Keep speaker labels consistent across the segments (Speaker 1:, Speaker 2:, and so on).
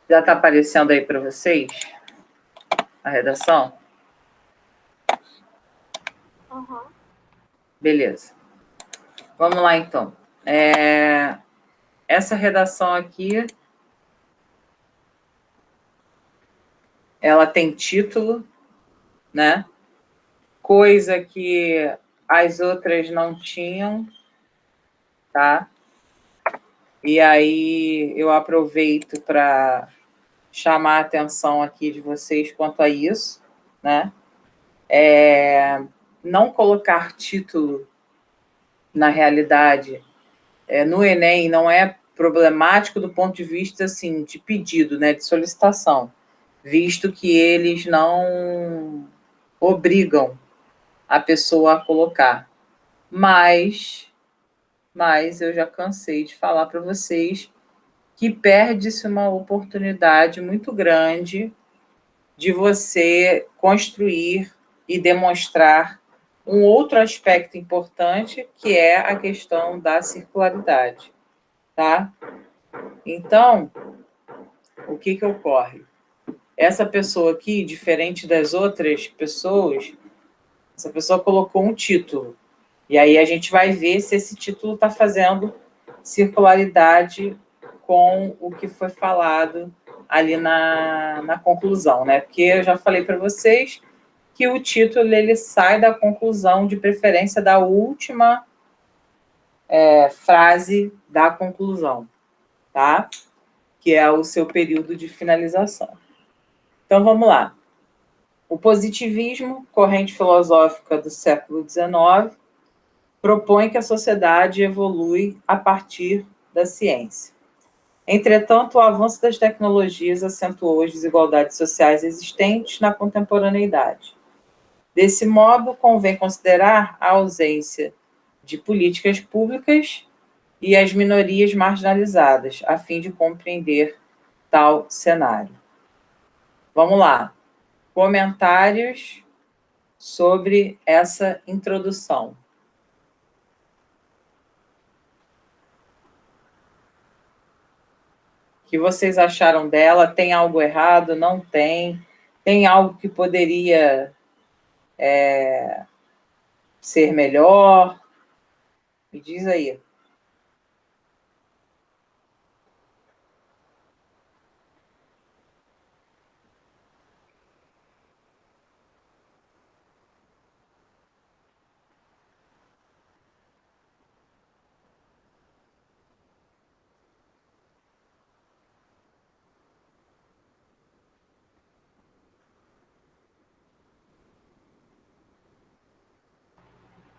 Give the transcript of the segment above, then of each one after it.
Speaker 1: Já está aparecendo aí para vocês a redação?
Speaker 2: Uhum.
Speaker 1: Beleza. Vamos lá, então. Essa redação aqui, ela tem título, né? Coisa que as outras não tinham, tá? E aí eu aproveito para chamar a atenção aqui de vocês quanto a isso, né? Não colocar título, na realidade, no Enem não é problemático do ponto de vista assim, de pedido, né, de solicitação, visto que eles não obrigam a pessoa a colocar. Mas eu já cansei de falar para vocês que perde-se uma oportunidade muito grande de você construir e demonstrar um outro aspecto importante, que é a questão da circularidade, tá? Então, o que ocorre? Essa pessoa aqui, diferente das outras pessoas, essa pessoa colocou um título. E aí a gente vai ver se esse título está fazendo circularidade com o que foi falado ali na conclusão, né? Porque eu já falei para vocês que o título ele sai da conclusão, de preferência da última frase da conclusão, tá? Que é o seu período de finalização. Então, vamos lá. O positivismo, corrente filosófica do século XIX, propõe que a sociedade evolui a partir da ciência. Entretanto, o avanço das tecnologias acentuou as desigualdades sociais existentes na contemporaneidade. Desse modo, convém considerar a ausência de políticas públicas e as minorias marginalizadas, a fim de compreender tal cenário. Vamos lá. Comentários sobre essa introdução. O que vocês acharam dela? Tem algo errado? Não tem? Tem algo que poderia ser melhor? Me diz aí.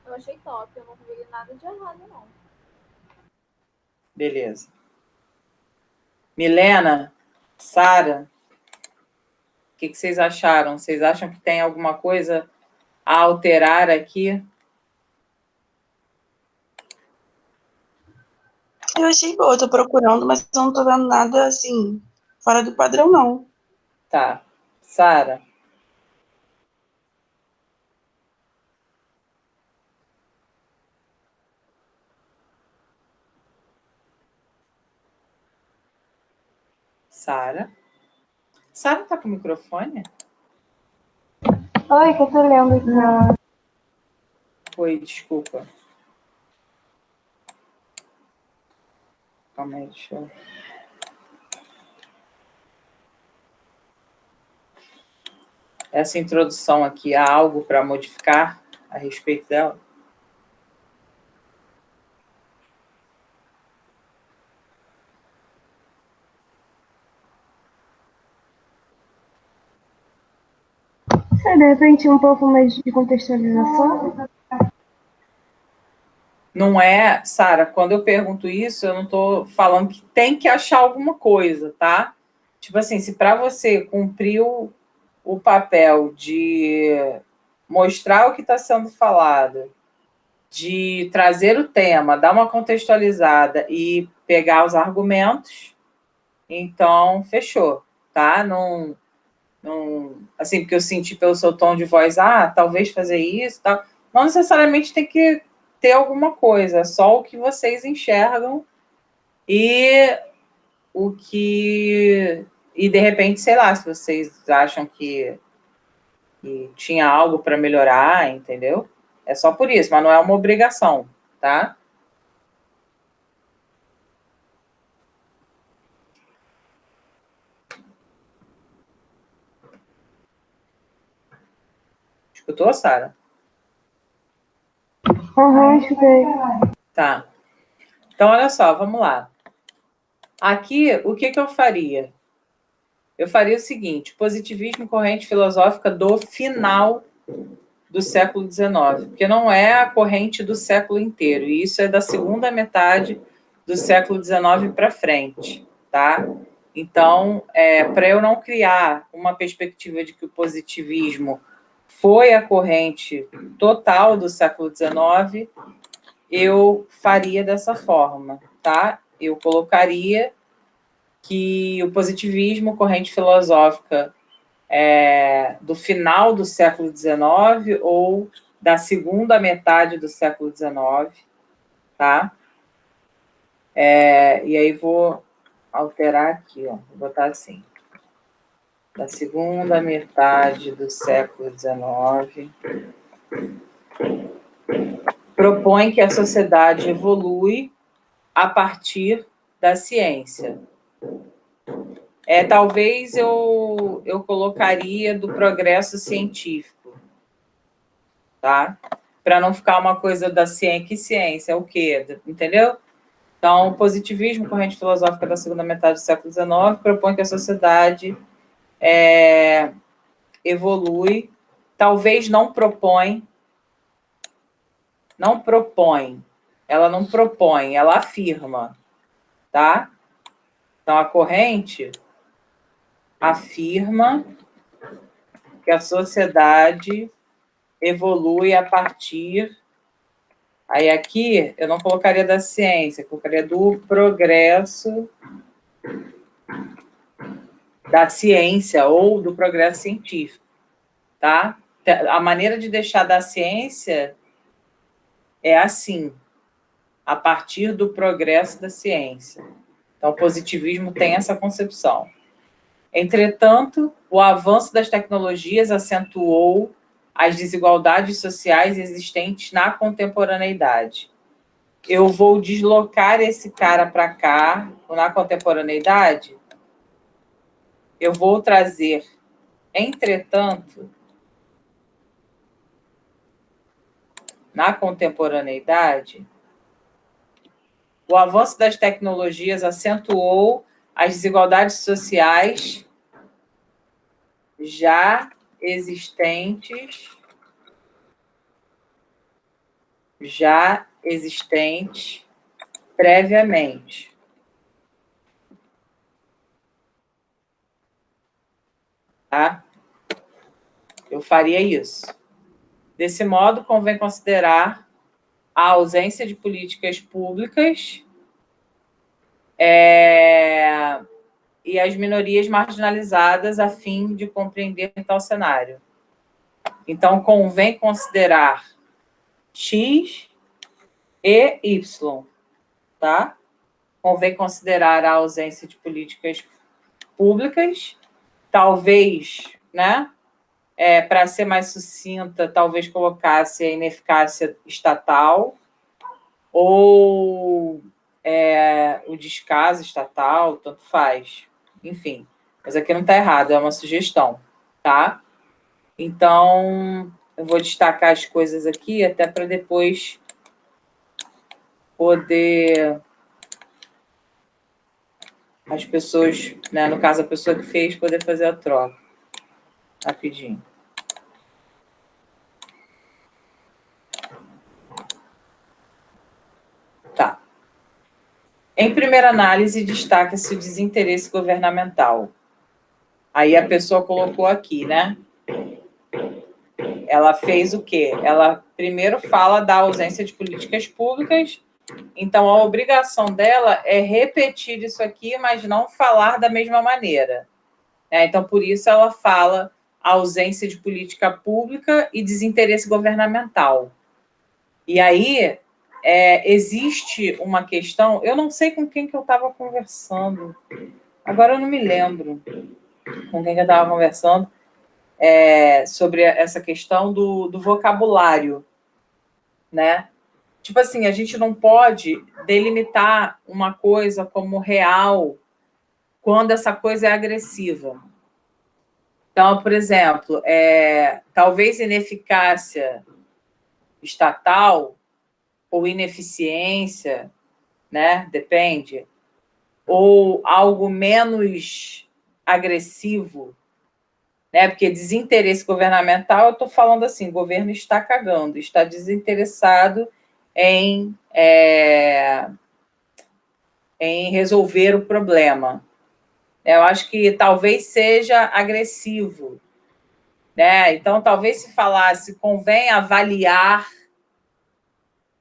Speaker 2: Eu achei top, eu não vi nada de errado, não.
Speaker 1: Beleza. Milena, Sara, o que vocês acharam? Vocês acham que tem alguma coisa a alterar aqui?
Speaker 3: Eu achei boa, eu tô procurando, mas eu não tô vendo nada, assim, fora do padrão, não.
Speaker 1: Tá. Sara? Sara? Sara tá com o microfone?
Speaker 4: Oi, que eu tô lendo aqui.
Speaker 1: Oi, desculpa. Calma aí, deixa eu... Essa introdução aqui, há algo para modificar a respeito dela?
Speaker 4: De repente, um pouco mais de contextualização.
Speaker 1: Não é, Sara, quando eu pergunto isso, eu não estou falando que tem que achar alguma coisa, tá? Tipo assim, se para você cumprir o papel de mostrar o que está sendo falado, de trazer o tema, dar uma contextualizada e pegar os argumentos, então fechou, tá? Não, assim, porque eu senti pelo seu tom de voz, talvez fazer isso, tal. Não necessariamente tem que ter alguma coisa, é só o que vocês enxergam e o que... E, de repente, sei lá, se vocês acham que tinha algo para melhorar, entendeu? É só por isso, mas não é uma obrigação, tá? Escutou, Sara?
Speaker 4: Aham, escutei.
Speaker 1: Tá. Então, olha só, vamos lá. Aqui, o que eu faria? Eu faria o seguinte: positivismo, corrente filosófica do final do século XIX, porque não é a corrente do século inteiro, e isso é da segunda metade do século XIX para frente, tá? Então, para eu não criar uma perspectiva de que o positivismo foi a corrente total do século XIX, eu faria dessa forma, tá? Eu colocaria que o positivismo, corrente filosófica do final do século XIX ou da segunda metade do século XIX, tá? E aí vou alterar aqui, ó, vou botar assim. Da segunda metade do século XIX, propõe que a sociedade evolui a partir da ciência. Talvez eu colocaria do progresso científico, tá? Para não ficar uma coisa da ciência. Que ciência? É o quê? Entendeu? Então, positivismo, corrente filosófica da segunda metade do século XIX, propõe que a sociedade evolui, talvez não propõe, ela não propõe, ela afirma, tá? Então, a corrente afirma que a sociedade evolui a partir... Aí aqui eu não colocaria da ciência, eu colocaria do progresso da ciência ou do progresso científico, tá? A maneira de deixar da ciência é assim, a partir do progresso da ciência. Então, o positivismo tem essa concepção. Entretanto, o avanço das tecnologias acentuou as desigualdades sociais existentes na contemporaneidade. Eu vou deslocar esse cara para cá, na contemporaneidade, eu vou trazer, entretanto, na contemporaneidade, o avanço das tecnologias acentuou as desigualdades sociais já existentes previamente. Tá? Eu faria isso. Desse modo, convém considerar a ausência de políticas públicas e as minorias marginalizadas a fim de compreender tal cenário. Então, convém considerar X e Y, tá? Convém considerar a ausência de políticas públicas, talvez, né? Para ser mais sucinta, talvez colocasse a ineficácia estatal ou o descaso estatal, tanto faz. Enfim, mas aqui não está errado, é uma sugestão, tá? Então, eu vou destacar as coisas aqui até para depois poder... as pessoas, né, no caso, a pessoa que fez, poder fazer a troca. Rapidinho. Tá. Em primeira análise, destaca-se o desinteresse governamental. Aí a pessoa colocou aqui, né? Ela fez o quê? Ela primeiro fala da ausência de políticas públicas, então a obrigação dela é repetir isso aqui, mas não falar da mesma maneira. Então, por isso ela fala ausência de política pública e desinteresse governamental. E aí, existe uma questão, eu não sei com quem que eu estava conversando, agora eu não me lembro com quem que eu estava conversando, sobre essa questão do vocabulário, né? Tipo assim, a gente não pode delimitar uma coisa como real quando essa coisa é agressiva. Então, por exemplo, talvez ineficácia estatal ou ineficiência, né? Depende, ou algo menos agressivo, né? Porque desinteresse governamental, eu estou falando assim, o governo está cagando, está desinteressado em resolver o problema. Eu acho que talvez seja agressivo, né? Então, talvez se falasse, convém avaliar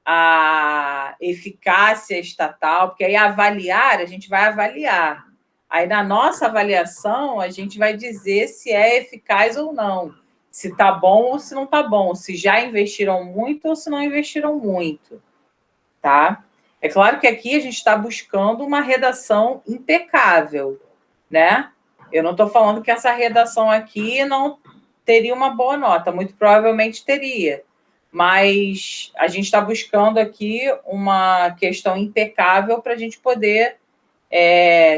Speaker 1: a eficácia estatal, porque aí avaliar, a gente vai avaliar. Aí, na nossa avaliação, a gente vai dizer se é eficaz ou não, se está bom ou se não está bom, se já investiram muito ou se não investiram muito, tá? É claro que aqui a gente está buscando uma redação impecável, né? Eu não estou falando que essa redação aqui não teria uma boa nota, muito provavelmente teria, mas a gente está buscando aqui uma questão impecável para a gente poder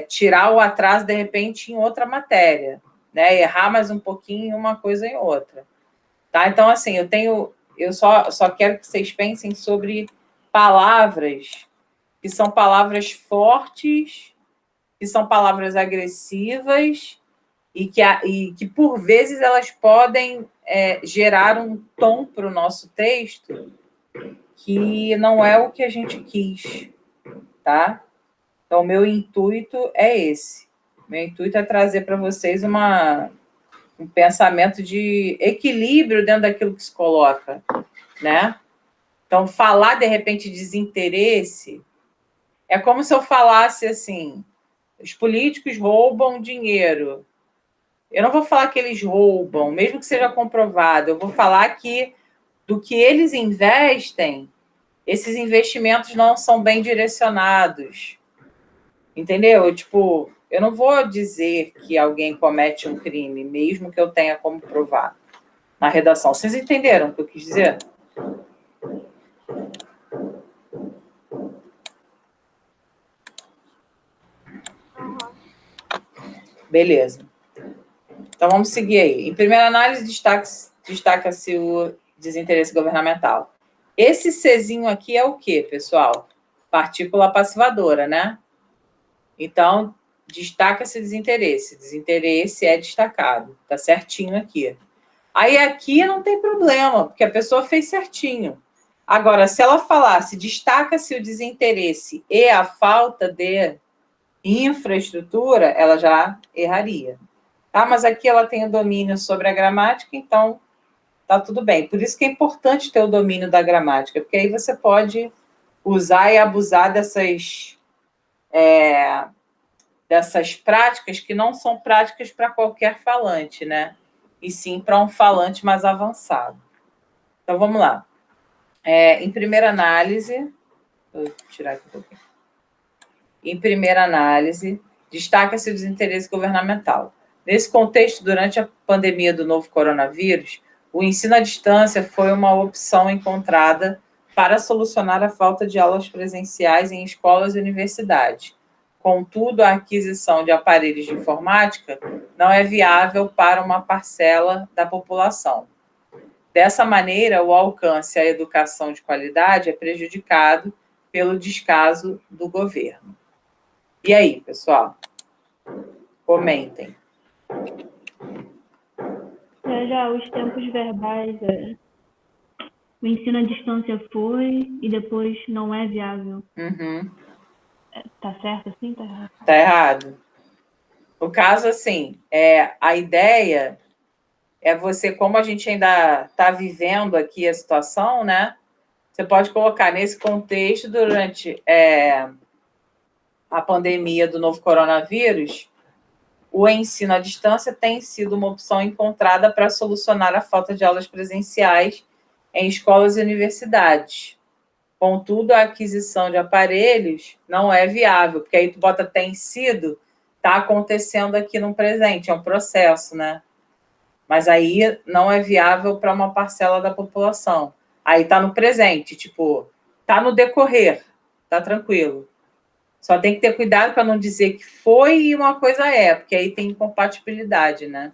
Speaker 1: tirar o atraso, de repente, em outra matéria, né? Errar mais um pouquinho em uma coisa em outra. Tá? Então, assim, eu só quero que vocês pensem sobre palavras que são palavras fortes, que são palavras agressivas e que por vezes, elas podem gerar um tom para o nosso texto que não é o que a gente quis, tá? Então, o meu intuito é esse. Meu intuito é trazer para vocês um pensamento de equilíbrio dentro daquilo que se coloca, né? Então, falar, de repente, desinteresse é como se eu falasse assim, os políticos roubam dinheiro. Eu não vou falar que eles roubam, mesmo que seja comprovado. Eu vou falar que do que eles investem, esses investimentos não são bem direcionados. Entendeu? Tipo, eu não vou dizer que alguém comete um crime, mesmo que eu tenha como provar na redação. Vocês entenderam o que eu quis dizer? Beleza. Então, vamos seguir aí. Em primeira análise, destaca-se o desinteresse governamental. Esse Czinho aqui é o quê, pessoal? Partícula passivadora, né? Então, destaca-se desinteresse. Desinteresse é destacado. Tá certinho aqui. Aí, aqui não tem problema, porque a pessoa fez certinho. Agora, se ela falasse destaca-se o desinteresse e a falta de infraestrutura, ela já erraria. Tá? Mas aqui ela tem o domínio sobre a gramática, então tá tudo bem. Por isso que é importante ter o domínio da gramática, porque aí você pode usar e abusar dessas práticas que não são práticas para qualquer falante, né? E sim para um falante mais avançado. Então, vamos lá. Em primeira análise, vou tirar aqui um pouquinho. Em primeira análise, destaca-se o desinteresse governamental. Nesse contexto, durante a pandemia do novo coronavírus, o ensino à distância foi uma opção encontrada para solucionar a falta de aulas presenciais em escolas e universidades. Contudo, a aquisição de aparelhos de informática não é viável para uma parcela da população. Dessa maneira, o alcance à educação de qualidade é prejudicado pelo descaso do governo. E aí, pessoal? Comentem.
Speaker 5: Já os tempos verbais, o ensino à distância foi e depois não é viável.
Speaker 1: Uhum.
Speaker 5: Tá certo assim? Tá errado?
Speaker 1: Tá errado. No caso, assim, a ideia é você, como a gente ainda está vivendo aqui a situação, né? Você pode colocar nesse contexto, durante a pandemia do novo coronavírus, o ensino à distância tem sido uma opção encontrada para solucionar a falta de aulas presenciais em escolas e universidades. Contudo, a aquisição de aparelhos não é viável, porque aí tu bota tem sido, está acontecendo aqui no presente, é um processo, né? Mas aí não é viável para uma parcela da população. Aí está no presente, tipo, está no decorrer, tá tranquilo. Só tem que ter cuidado para não dizer que foi e uma coisa é, porque aí tem incompatibilidade, né?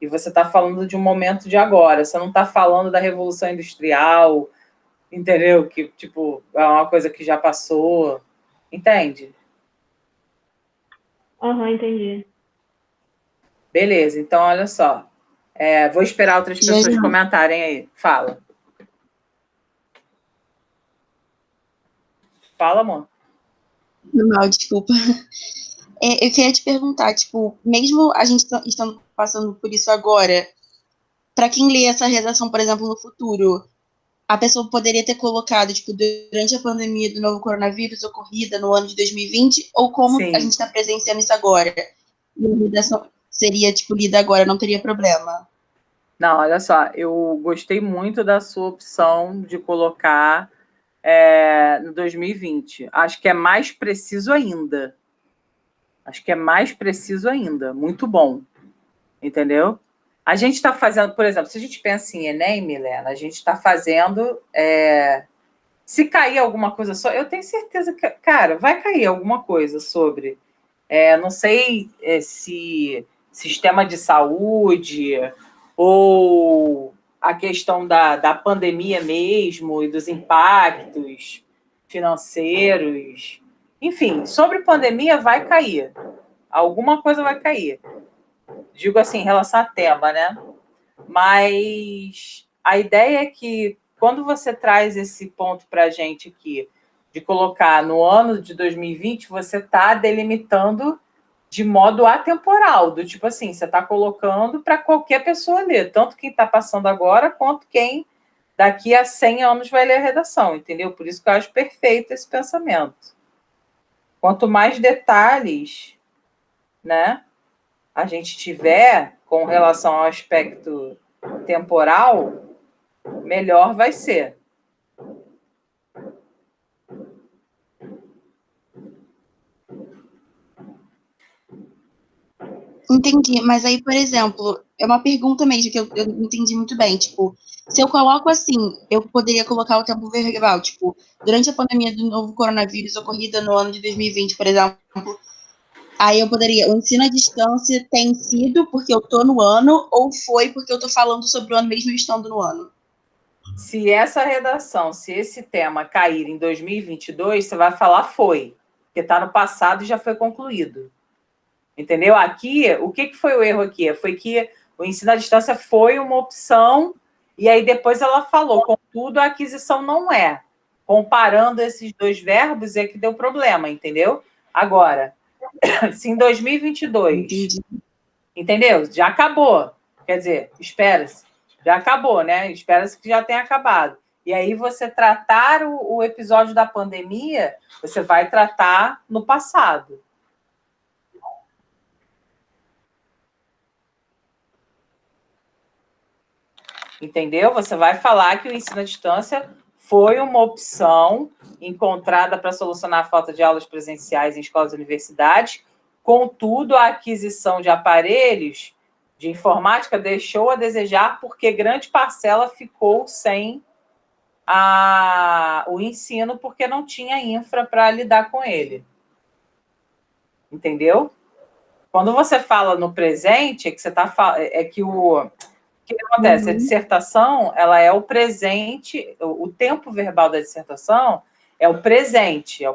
Speaker 1: E você está falando de um momento de agora, você não está falando da Revolução Industrial, entendeu? Que, tipo, é uma coisa que já passou, entende?
Speaker 5: Aham, entendi.
Speaker 1: Beleza, então olha só. Vou esperar outras pessoas comentarem aí. Fala. Fala, amor.
Speaker 3: Mal, desculpa. Eu queria te perguntar, tipo, mesmo a gente estando passando por isso agora, para quem lê essa redação, por exemplo, no futuro, a pessoa poderia ter colocado, tipo, durante a pandemia do novo coronavírus ocorrida no ano de 2020, ou como
Speaker 1: Sim.
Speaker 3: a gente está presenciando isso agora? E a redação seria, tipo, lida agora, não teria problema.
Speaker 1: Não, olha só, eu gostei muito da sua opção de colocar no 2020. Acho que é mais preciso ainda. Muito bom. Entendeu? A gente está fazendo, por exemplo, se a gente pensa em Enem, Milena, a gente está fazendo. Se cair alguma coisa só, eu tenho certeza que, cara, vai cair alguma coisa sobre. Não sei se sistema de saúde ou a questão da pandemia mesmo e dos impactos financeiros. Enfim, sobre pandemia vai cair. Alguma coisa vai cair. Digo assim, em relação a tema, né? Mas a ideia é que quando você traz esse ponto para a gente aqui, de colocar no ano de 2020, você está delimitando de modo atemporal, do tipo assim, você está colocando para qualquer pessoa ler, tanto quem está passando agora, quanto quem daqui a 100 anos vai ler a redação, entendeu? Por isso que eu acho perfeito esse pensamento. Quanto mais detalhes, né, a gente tiver com relação ao aspecto temporal, melhor vai ser.
Speaker 3: Entendi, mas aí, por exemplo, é uma pergunta mesmo que eu entendi muito bem, tipo, se eu coloco assim, eu poderia colocar o tempo verbal, tipo, durante a pandemia do novo coronavírus ocorrida no ano de 2020, por exemplo, aí eu poderia, o ensino à distância tem sido porque eu tô no ano ou foi porque eu tô falando sobre o ano mesmo estando no ano?
Speaker 1: Se essa redação, se esse tema cair em 2022, você vai falar foi, porque está no passado e já foi concluído. Entendeu? Aqui, o que foi o erro aqui? Foi que o ensino à distância foi uma opção e aí depois ela falou, contudo, a aquisição não é. Comparando esses dois verbos é que deu problema, entendeu? Agora, se em 2022,
Speaker 3: Entendi.
Speaker 1: entendeu? Já acabou. Quer dizer, espera-se. Já acabou, né? Espera-se que já tenha acabado. E aí você tratar o episódio da pandemia, você vai tratar no passado. Entendeu? Você vai falar que o ensino à distância foi uma opção encontrada para solucionar a falta de aulas presenciais em escolas e universidades, contudo, a aquisição de aparelhos de informática deixou a desejar porque grande parcela ficou sem o ensino porque não tinha infra para lidar com ele. Entendeu? Quando você fala no presente, é que você está o que acontece? A dissertação, ela é o presente, o tempo verbal da dissertação é o presente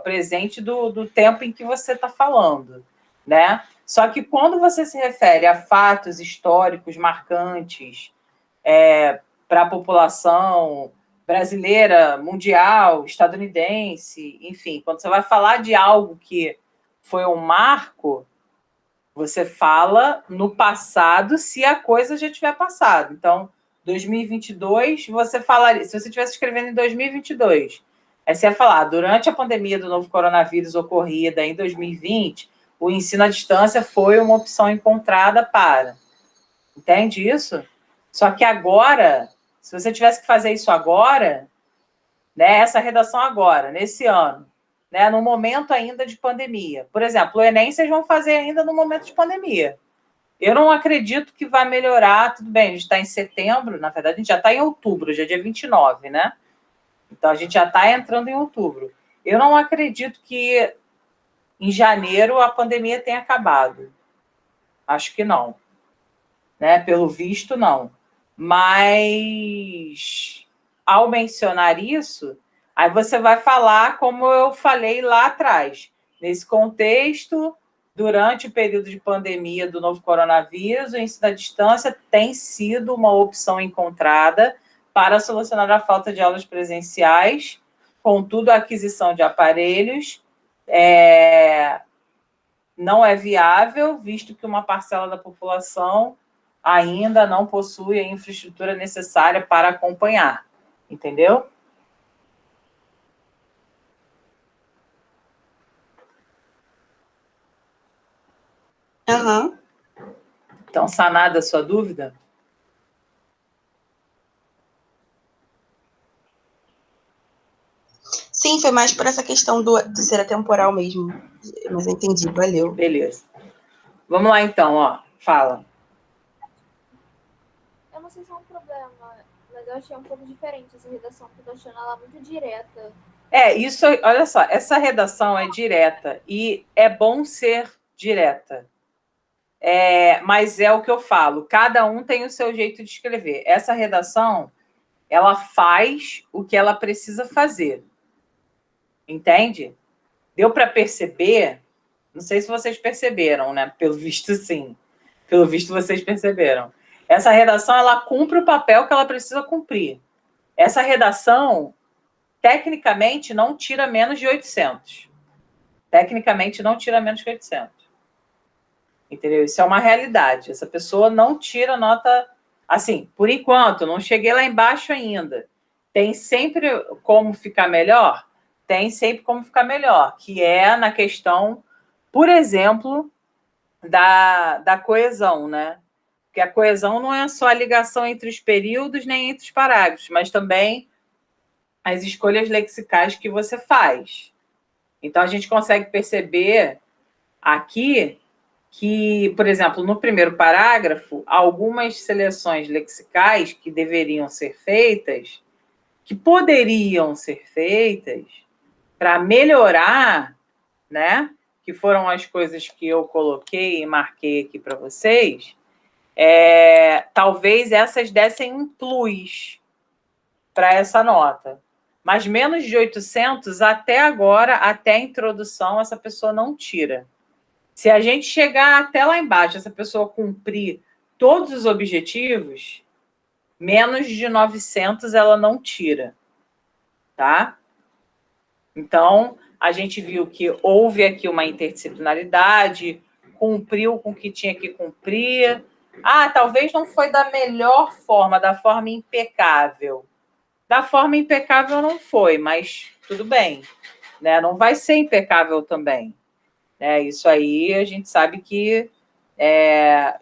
Speaker 1: do tempo em que você está falando, né? Só que quando você se refere a fatos históricos marcantes para a população brasileira, mundial, estadunidense, enfim, quando você vai falar de algo que foi um marco, você fala no passado se a coisa já tiver passado. Então, 2022, você falaria... Se você estivesse escrevendo em 2022, aí você ia falar, durante a pandemia do novo coronavírus ocorrida em 2020, o ensino à distância foi uma opção encontrada para... Entende isso? Só que agora, se você tivesse que fazer isso agora, né, essa redação agora, nesse ano, né, no momento ainda de pandemia. Por exemplo, o Enem vocês vão fazer ainda no momento de pandemia. Eu não acredito que vai melhorar, tudo bem, a gente está em setembro, na verdade a gente já está em outubro, já é dia 29, né? Então a gente já está entrando em outubro. Eu não acredito que em janeiro a pandemia tenha acabado. Acho que não. Né? Pelo visto, não. Mas, ao mencionar isso, aí você vai falar como eu falei lá atrás. Nesse contexto, durante o período de pandemia do novo coronavírus, o ensino à distância tem sido uma opção encontrada para solucionar a falta de aulas presenciais, contudo, a aquisição de aparelhos não é viável, visto que uma parcela da população ainda não possui a infraestrutura necessária para acompanhar. Entendeu?
Speaker 3: Aham.
Speaker 1: Então, sanada a sua dúvida?
Speaker 3: Sim, foi mais por essa questão do ser atemporal mesmo. Mas eu entendi, valeu.
Speaker 1: Beleza. Vamos lá, então, ó. Fala.
Speaker 2: Eu não sei se é um problema, mas eu achei um pouco diferente essa redação, porque eu tô achando ela muito direta.
Speaker 1: Isso, olha só, essa redação é direta e é bom ser direta. Mas é o que eu falo, cada um tem o seu jeito de escrever. Essa redação, ela faz o que ela precisa fazer. Entende? Deu para perceber? Não sei se vocês perceberam, né? Pelo visto, sim. Pelo visto, vocês perceberam. Essa redação, ela cumpre o papel que ela precisa cumprir. Essa redação, tecnicamente, não tira menos de 800. Tecnicamente, não tira menos de 800. Entendeu? Isso é uma realidade. Essa pessoa não tira nota... Assim, por enquanto, não cheguei lá embaixo ainda. Tem sempre como ficar melhor? Tem sempre como ficar melhor, que é na questão, por exemplo, da coesão, né? Porque a coesão não é só a ligação entre os períodos nem entre os parágrafos, mas também as escolhas lexicais que você faz. Então, a gente consegue perceber aqui que, por exemplo, no primeiro parágrafo, algumas seleções lexicais que deveriam ser feitas, que poderiam ser feitas para melhorar, né? Que foram as coisas que eu coloquei e marquei aqui para vocês, talvez essas dessem um plus para essa nota. Mas menos de 800, até agora, até a introdução, essa pessoa não tira. Se a gente chegar até lá embaixo, essa pessoa cumprir todos os objetivos, menos de 900 ela não tira, tá? Então, a gente viu que houve aqui uma interdisciplinaridade, cumpriu com o que tinha que cumprir. Talvez não foi da melhor forma, da forma impecável. Da forma impecável não foi, mas tudo bem, né? Não vai ser impecável também. Isso aí a gente sabe que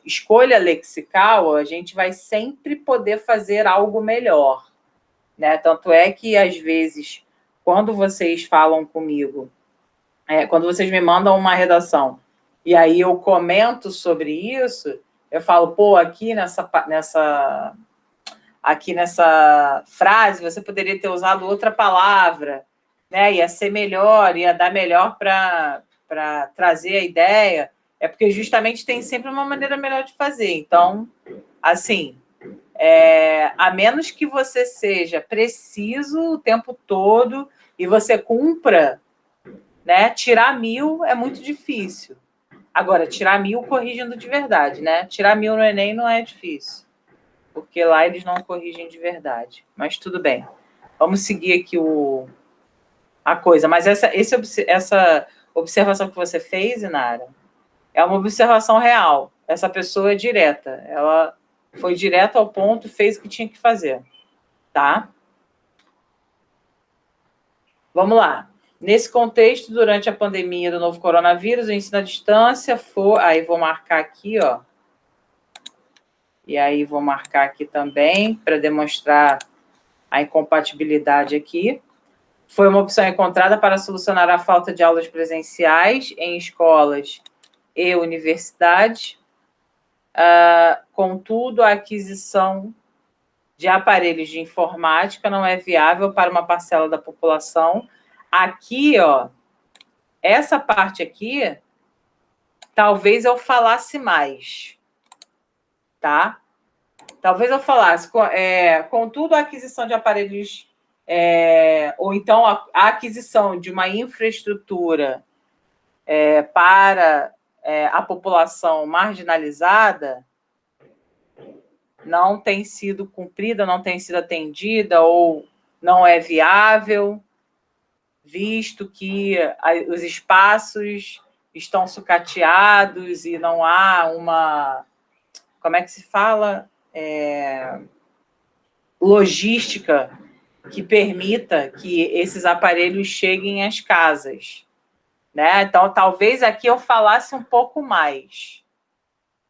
Speaker 1: escolha lexical, a gente vai sempre poder fazer algo melhor, né? Tanto é que, às vezes, quando vocês falam comigo, quando vocês me mandam uma redação, e aí eu comento sobre isso, eu falo, pô, aqui nessa frase você poderia ter usado outra palavra, né? Ia ser melhor, ia dar melhor para trazer a ideia, porque justamente tem sempre uma maneira melhor de fazer. Então, assim, a menos que você seja preciso o tempo todo e você cumpra, né? Tirar 1000 é muito difícil. Agora, tirar 1000 corrigindo de verdade, né? Tirar 1000 no Enem não é difícil, porque lá eles não corrigem de verdade. Mas tudo bem. Vamos seguir aqui a coisa. Mas essa observação que você fez, Inara, é uma observação real. Essa pessoa é direta. Ela foi direto ao ponto, fez o que tinha que fazer. Tá? Vamos lá. Nesse contexto, durante a pandemia do novo coronavírus, o ensino à distância foi... Aí vou marcar aqui, ó. E aí vou marcar aqui também, para demonstrar a incompatibilidade aqui. Foi uma opção encontrada para solucionar a falta de aulas presenciais em escolas e universidades. Contudo, a aquisição de aparelhos de informática não é viável para uma parcela da população. Aqui, ó, essa parte aqui, talvez eu falasse mais, tá? Talvez eu falasse, contudo, a aquisição de aparelhos, ou então a aquisição de uma infraestrutura para a população marginalizada não tem sido cumprida, não tem sido atendida ou não é viável, visto que os espaços estão sucateados e não há uma... Como é que se fala? Logística que permita que esses aparelhos cheguem às casas, né? Então, talvez aqui eu falasse um pouco mais,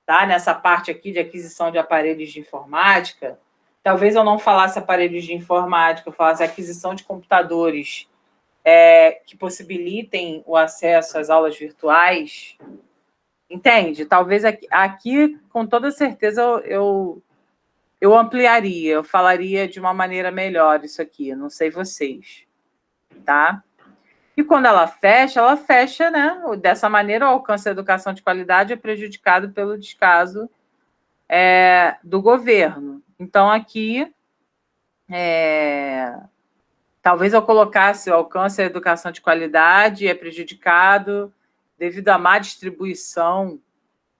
Speaker 1: tá? Nessa parte aqui de aquisição de aparelhos de informática, talvez eu não falasse aparelhos de informática, eu falasse aquisição de computadores que possibilitem o acesso às aulas virtuais. Entende? Talvez aqui com toda certeza, eu ampliaria, eu falaria de uma maneira melhor isso aqui, não sei vocês, tá? E quando ela fecha, né? Dessa maneira, o alcance da educação de qualidade é prejudicado pelo descaso do governo. Então, aqui, talvez eu colocasse o alcance da educação de qualidade é prejudicado devido à má distribuição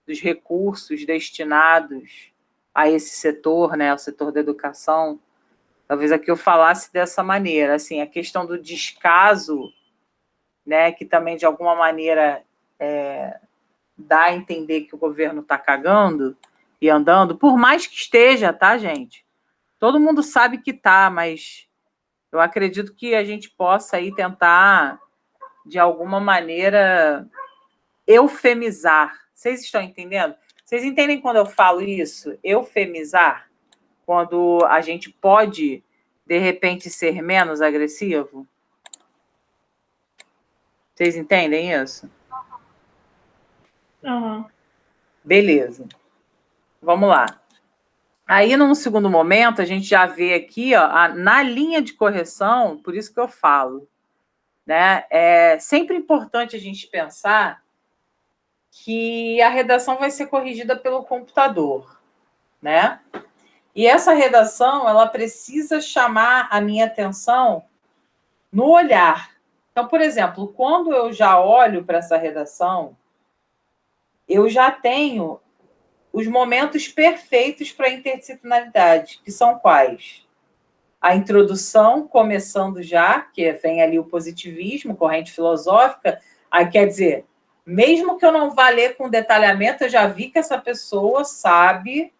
Speaker 1: dos recursos destinados a esse setor, né, o setor da educação. Talvez aqui eu falasse dessa maneira, assim, a questão do descaso, né, que também, de alguma maneira, dá a entender que o governo está cagando e andando, por mais que esteja, tá, gente? Todo mundo sabe que tá, mas eu acredito que a gente possa aí tentar, de alguma maneira, eufemizar. Vocês estão entendendo? Vocês entendem quando eu falo isso? Eufemizar? Quando a gente pode, de repente, ser menos agressivo? Vocês entendem isso?
Speaker 5: Aham.
Speaker 1: Beleza. Vamos lá. Aí, num segundo momento, a gente já vê aqui, ó, na linha de correção, por isso que eu falo, né? É sempre importante a gente pensar que a redação vai ser corrigida pelo computador, né? E essa redação, ela precisa chamar a minha atenção no olhar. Então, por exemplo, quando eu já olho para essa redação, eu já tenho os momentos perfeitos para a interdisciplinaridade, que são quais? A introdução, começando já, que vem ali o positivismo, corrente filosófica, aí quer dizer, mesmo que eu não vá ler com detalhamento, eu já vi que essa pessoa sabe,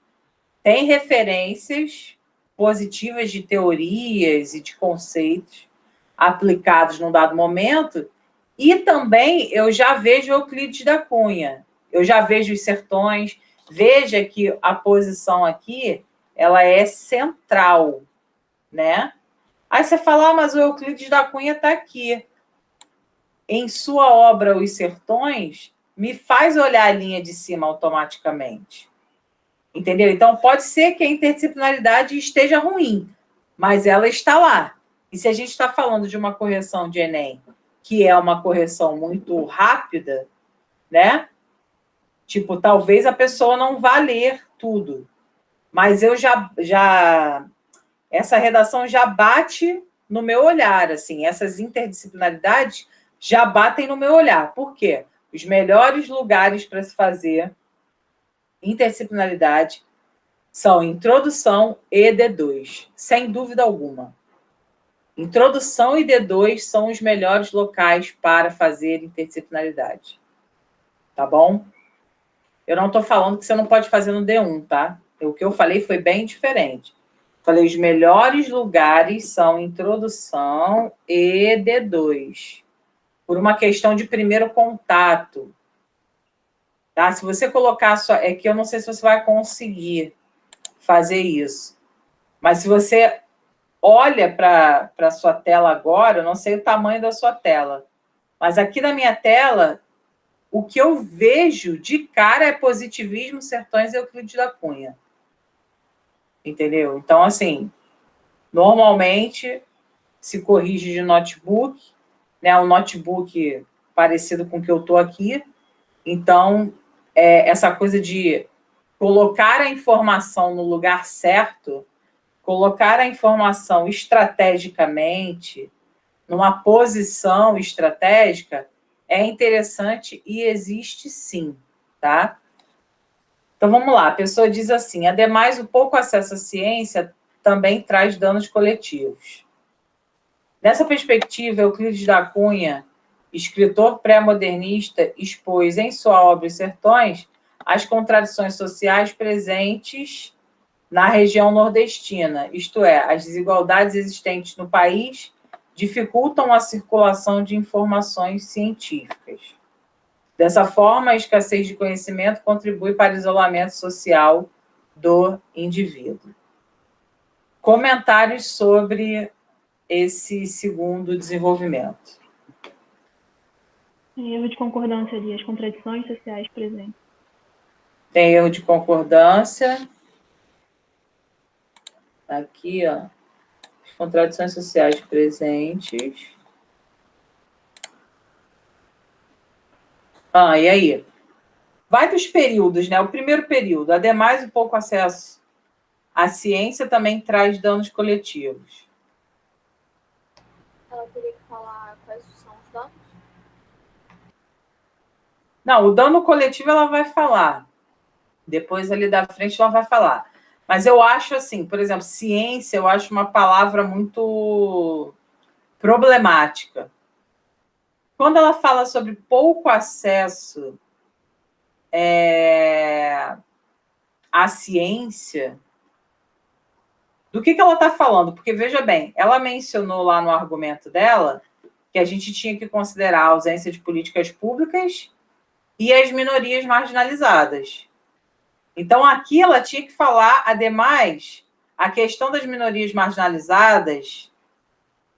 Speaker 1: tem referências positivas de teorias e de conceitos aplicados num dado momento, e também eu já vejo Euclides da Cunha, eu já vejo os sertões, veja que a posição aqui, ela é central, né? Aí você fala, mas o Euclides da Cunha está aqui. Em sua obra Os Sertões, me faz olhar a linha de cima automaticamente. Entendeu? Então, pode ser que a interdisciplinaridade esteja ruim, mas ela está lá. E se a gente está falando de uma correção de Enem, que é uma correção muito rápida, né? Tipo, talvez a pessoa não vá ler tudo, mas eu essa redação já bate no meu olhar, assim, essas interdisciplinaridades já batem no meu olhar. Por quê? Os melhores lugares para se fazer interdisciplinaridade são introdução e D2, sem dúvida alguma. Introdução e D2 são os melhores locais para fazer interdisciplinaridade. Tá bom? Eu não estou falando que você não pode fazer no D1, tá? O que eu falei foi bem diferente. Falei, os melhores lugares são introdução e D2. Por uma questão de primeiro contato. Tá? Se você colocar só... É que eu não sei se você vai conseguir fazer isso. Mas se você olha para a sua tela agora, eu não sei o tamanho da sua tela, mas aqui na minha tela, o que eu vejo de cara é Positivismo, Sertões e Euclides da Cunha. Entendeu? Então, assim, normalmente se corrige de notebook, né? Um notebook parecido com o que eu estou aqui. Então, essa coisa de colocar a informação no lugar certo, colocar a informação estrategicamente, numa posição estratégica, é interessante e existe sim, tá? Então, vamos lá. A pessoa diz assim, ademais, o pouco acesso à ciência também traz danos coletivos. Nessa perspectiva, Euclides da Cunha, escritor pré-modernista, expôs em sua obra Os Sertões as contradições sociais presentes na região nordestina, isto é, as desigualdades existentes no país dificultam a circulação de informações científicas. Dessa forma, a escassez de conhecimento contribui para o isolamento social do indivíduo. Comentários sobre esse segundo desenvolvimento.
Speaker 5: Tem erro de concordância ali, as contradições sociais presentes.
Speaker 1: Tem erro de concordância. Aqui, ó. As contradições sociais presentes. E aí? Vai dos períodos, né? O primeiro período. Ademais, o pouco acesso à ciência também traz danos coletivos.
Speaker 2: Ela teria que falar quais são os danos?
Speaker 1: Não, o dano coletivo ela vai falar. Depois, ali da frente, ela vai falar. Mas eu acho assim, por exemplo, ciência, eu acho uma palavra muito problemática. Quando ela fala sobre pouco acesso à ciência, do que ela está falando? Porque, veja bem, ela mencionou lá no argumento dela que a gente tinha que considerar a ausência de políticas públicas e as minorias marginalizadas. Então, aqui ela tinha que falar, ademais, a questão das minorias marginalizadas,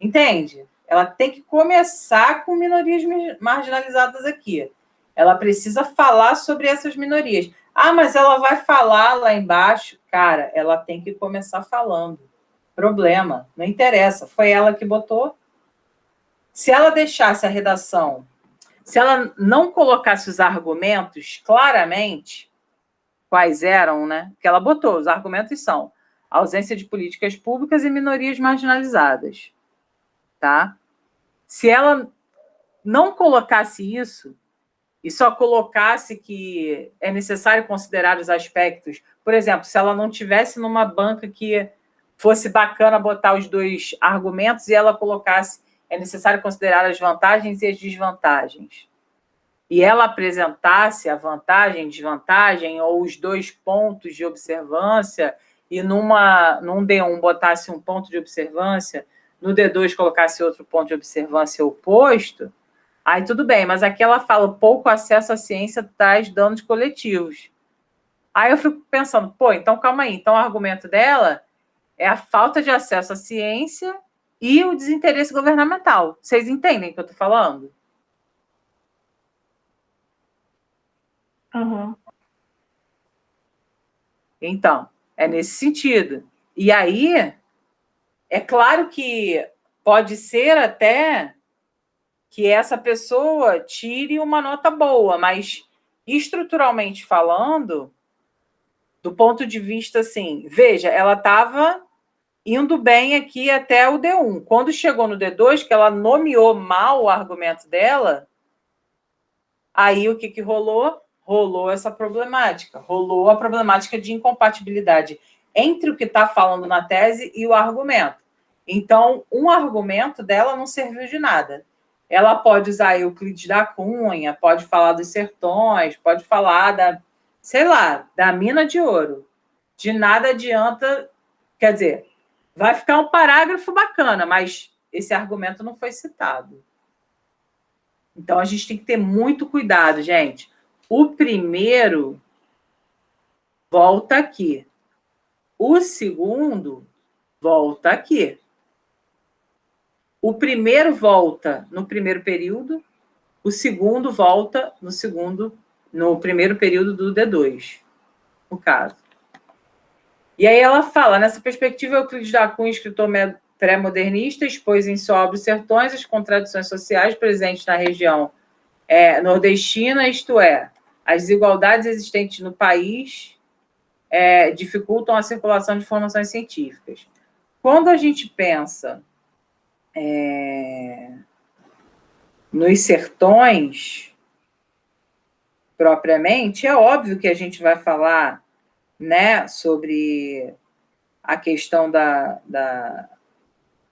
Speaker 1: entende? Ela tem que começar com minorias marginalizadas aqui. Ela precisa falar sobre essas minorias. Mas ela vai falar lá embaixo. Cara, ela tem que começar falando. Problema, não interessa. Foi ela que botou. Se ela deixasse a redação, se ela não colocasse os argumentos claramente, quais eram, né? Que ela botou, os argumentos são ausência de políticas públicas e minorias marginalizadas, tá? Se ela não colocasse isso e só colocasse que é necessário considerar os aspectos, por exemplo, se ela não tivesse numa banca que fosse bacana botar os dois argumentos e ela colocasse é necessário considerar as vantagens e as desvantagens, e ela apresentasse a vantagem, desvantagem, ou os dois pontos de observância, e num D1 botasse um ponto de observância, no D2 colocasse outro ponto de observância oposto, aí tudo bem, mas aqui ela fala pouco acesso à ciência traz danos coletivos. Aí eu fico pensando, então calma aí, então o argumento dela é a falta de acesso à ciência e o desinteresse governamental. Vocês entendem o que eu estou falando?
Speaker 5: Uhum.
Speaker 1: Então, é nesse sentido. E aí, é claro que pode ser até que essa pessoa tire uma nota boa, mas estruturalmente falando, do ponto de vista assim, veja, ela estava indo bem aqui até o D1. Quando chegou no D2, que ela nomeou mal o argumento dela, aí o que rolou? Rolou essa problemática. Rolou a problemática de incompatibilidade entre o que está falando na tese e o argumento. Então, um argumento dela não serviu de nada. Ela pode usar Euclides da Cunha, pode falar dos sertões, pode falar da mina de ouro. De nada adianta, quer dizer, vai ficar um parágrafo bacana, mas esse argumento não foi citado. Então, a gente tem que ter muito cuidado, gente. O primeiro volta aqui. O segundo volta aqui. o primeiro volta no primeiro período, o segundo volta no primeiro período do D2, no caso. E aí ela fala, nessa perspectiva, Euclides da Cunha, escritor pré-modernista, expôs em sua obra Os Sertões as contradições sociais presentes na região nordestina, isto é, as desigualdades existentes no país dificultam a circulação de informações científicas. Quando a gente pensa nos sertões, propriamente, é óbvio que a gente vai falar, né, sobre a questão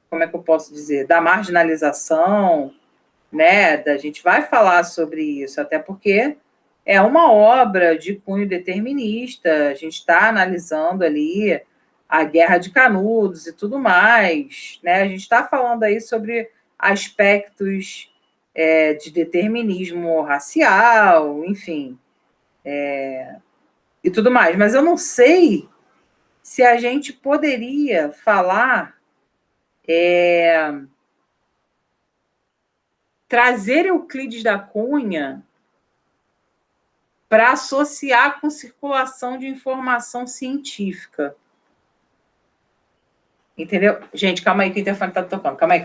Speaker 1: como é que eu posso dizer, da marginalização, né, a gente vai falar sobre isso, até porque é uma obra de cunho determinista, a gente está analisando ali a Guerra de Canudos e tudo mais, né, a gente está falando aí sobre aspectos de determinismo racial, enfim, e tudo mais, mas eu não sei se a gente poderia falar, trazer Euclides da Cunha para associar com circulação de informação científica. Entendeu? Gente, calma aí que o interfone está tocando. Calma aí.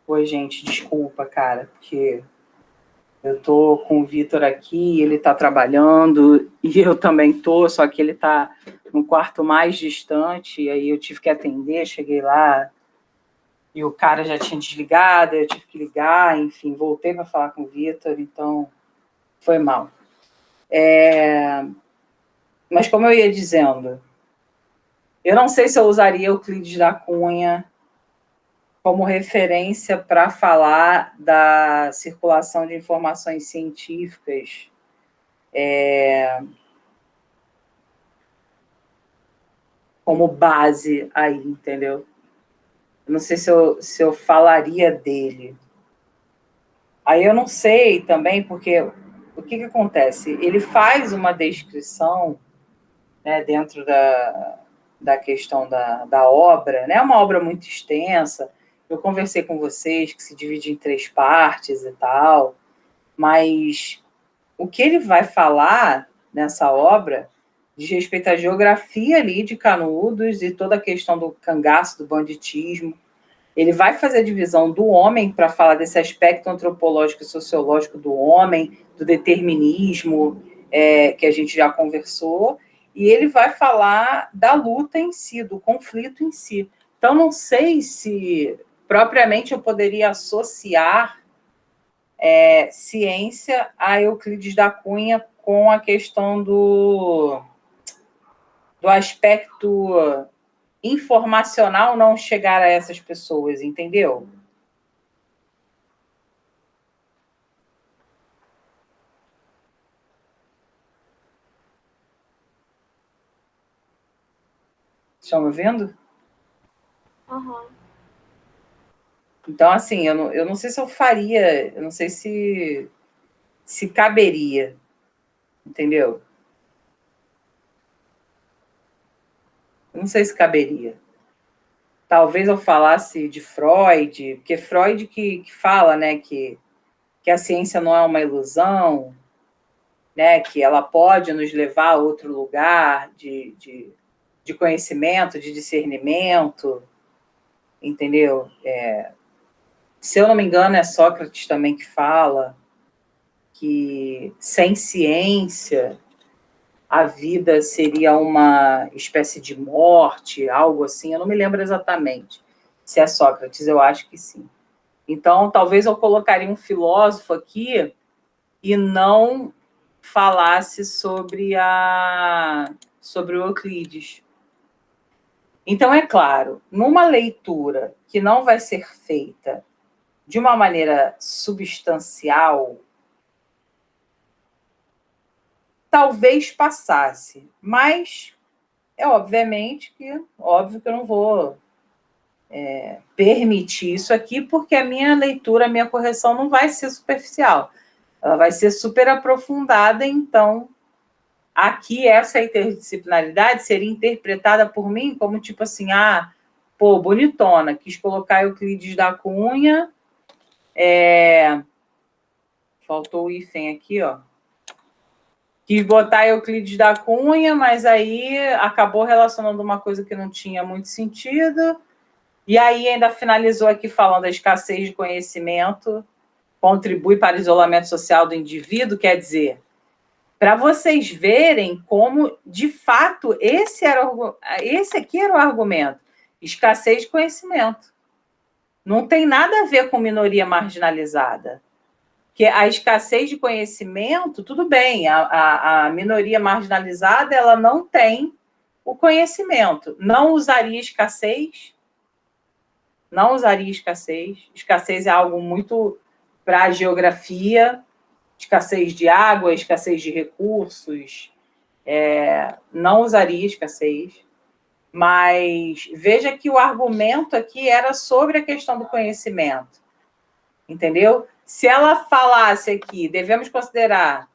Speaker 1: Oi, gente, desculpa, cara, porque eu tô com o Vitor aqui, ele tá trabalhando, e eu também tô, só que ele tá no quarto mais distante, e aí eu tive que atender, cheguei lá, e o cara já tinha desligado, eu tive que ligar, enfim, voltei para falar com o Vitor, então foi mal. Mas como eu ia dizendo, eu não sei se eu usaria Euclides da Cunha como referência para falar da circulação de informações científicas como base aí, entendeu? Eu não sei se eu falaria dele. Aí eu não sei também, porque o que acontece? Ele faz uma descrição, né, dentro da questão da obra, né? É uma obra muito extensa. Eu conversei com vocês que se divide em 3 partes e tal, mas o que ele vai falar nessa obra diz respeito à geografia ali de Canudos e toda a questão do cangaço, do banditismo. Ele vai fazer a divisão do homem para falar desse aspecto antropológico e sociológico do homem, do determinismo, que a gente já conversou, e ele vai falar da luta em si, do conflito em si. Então, não sei se propriamente eu poderia associar ciência a Euclides da Cunha com a questão do aspecto informacional não chegar a essas pessoas, entendeu? Estão me ouvindo?
Speaker 2: Aham.
Speaker 1: Então, assim, eu não sei se eu faria, eu não sei se caberia, entendeu? Eu não sei se caberia. Talvez eu falasse de Freud, porque Freud que fala, né, que a ciência não é uma ilusão, né, que ela pode nos levar a outro lugar de conhecimento, de discernimento, entendeu? Se eu não me engano, é Sócrates também que fala que sem ciência a vida seria uma espécie de morte, algo assim, eu não me lembro exatamente se é Sócrates, eu acho que sim. Então, talvez eu colocaria um filósofo aqui e não falasse sobre o Euclides. Então, é claro, numa leitura que não vai ser feita de uma maneira substancial, talvez passasse, mas é óbvio que eu não vou permitir isso aqui, porque a minha leitura, a minha correção não vai ser superficial, ela vai ser super aprofundada, então aqui essa interdisciplinaridade seria interpretada por mim como tipo assim, bonitona, quis colocar Euclides da Cunha, faltou o hífen aqui, ó. Quis botar Euclides da Cunha, mas aí acabou relacionando uma coisa que não tinha muito sentido, e aí ainda finalizou aqui falando a escassez de conhecimento contribui para o isolamento social do indivíduo, quer dizer, para vocês verem como, de fato, esse aqui era o argumento, escassez de conhecimento. Não tem nada a ver com minoria marginalizada. Que a escassez de conhecimento, tudo bem, a minoria marginalizada ela não tem o conhecimento. Não usaria escassez. Escassez é algo muito para a geografia, escassez de água, escassez de recursos. Não usaria escassez. Mas veja que o argumento aqui era sobre a questão do conhecimento. Entendeu? Se ela falasse aqui, deve-se considerar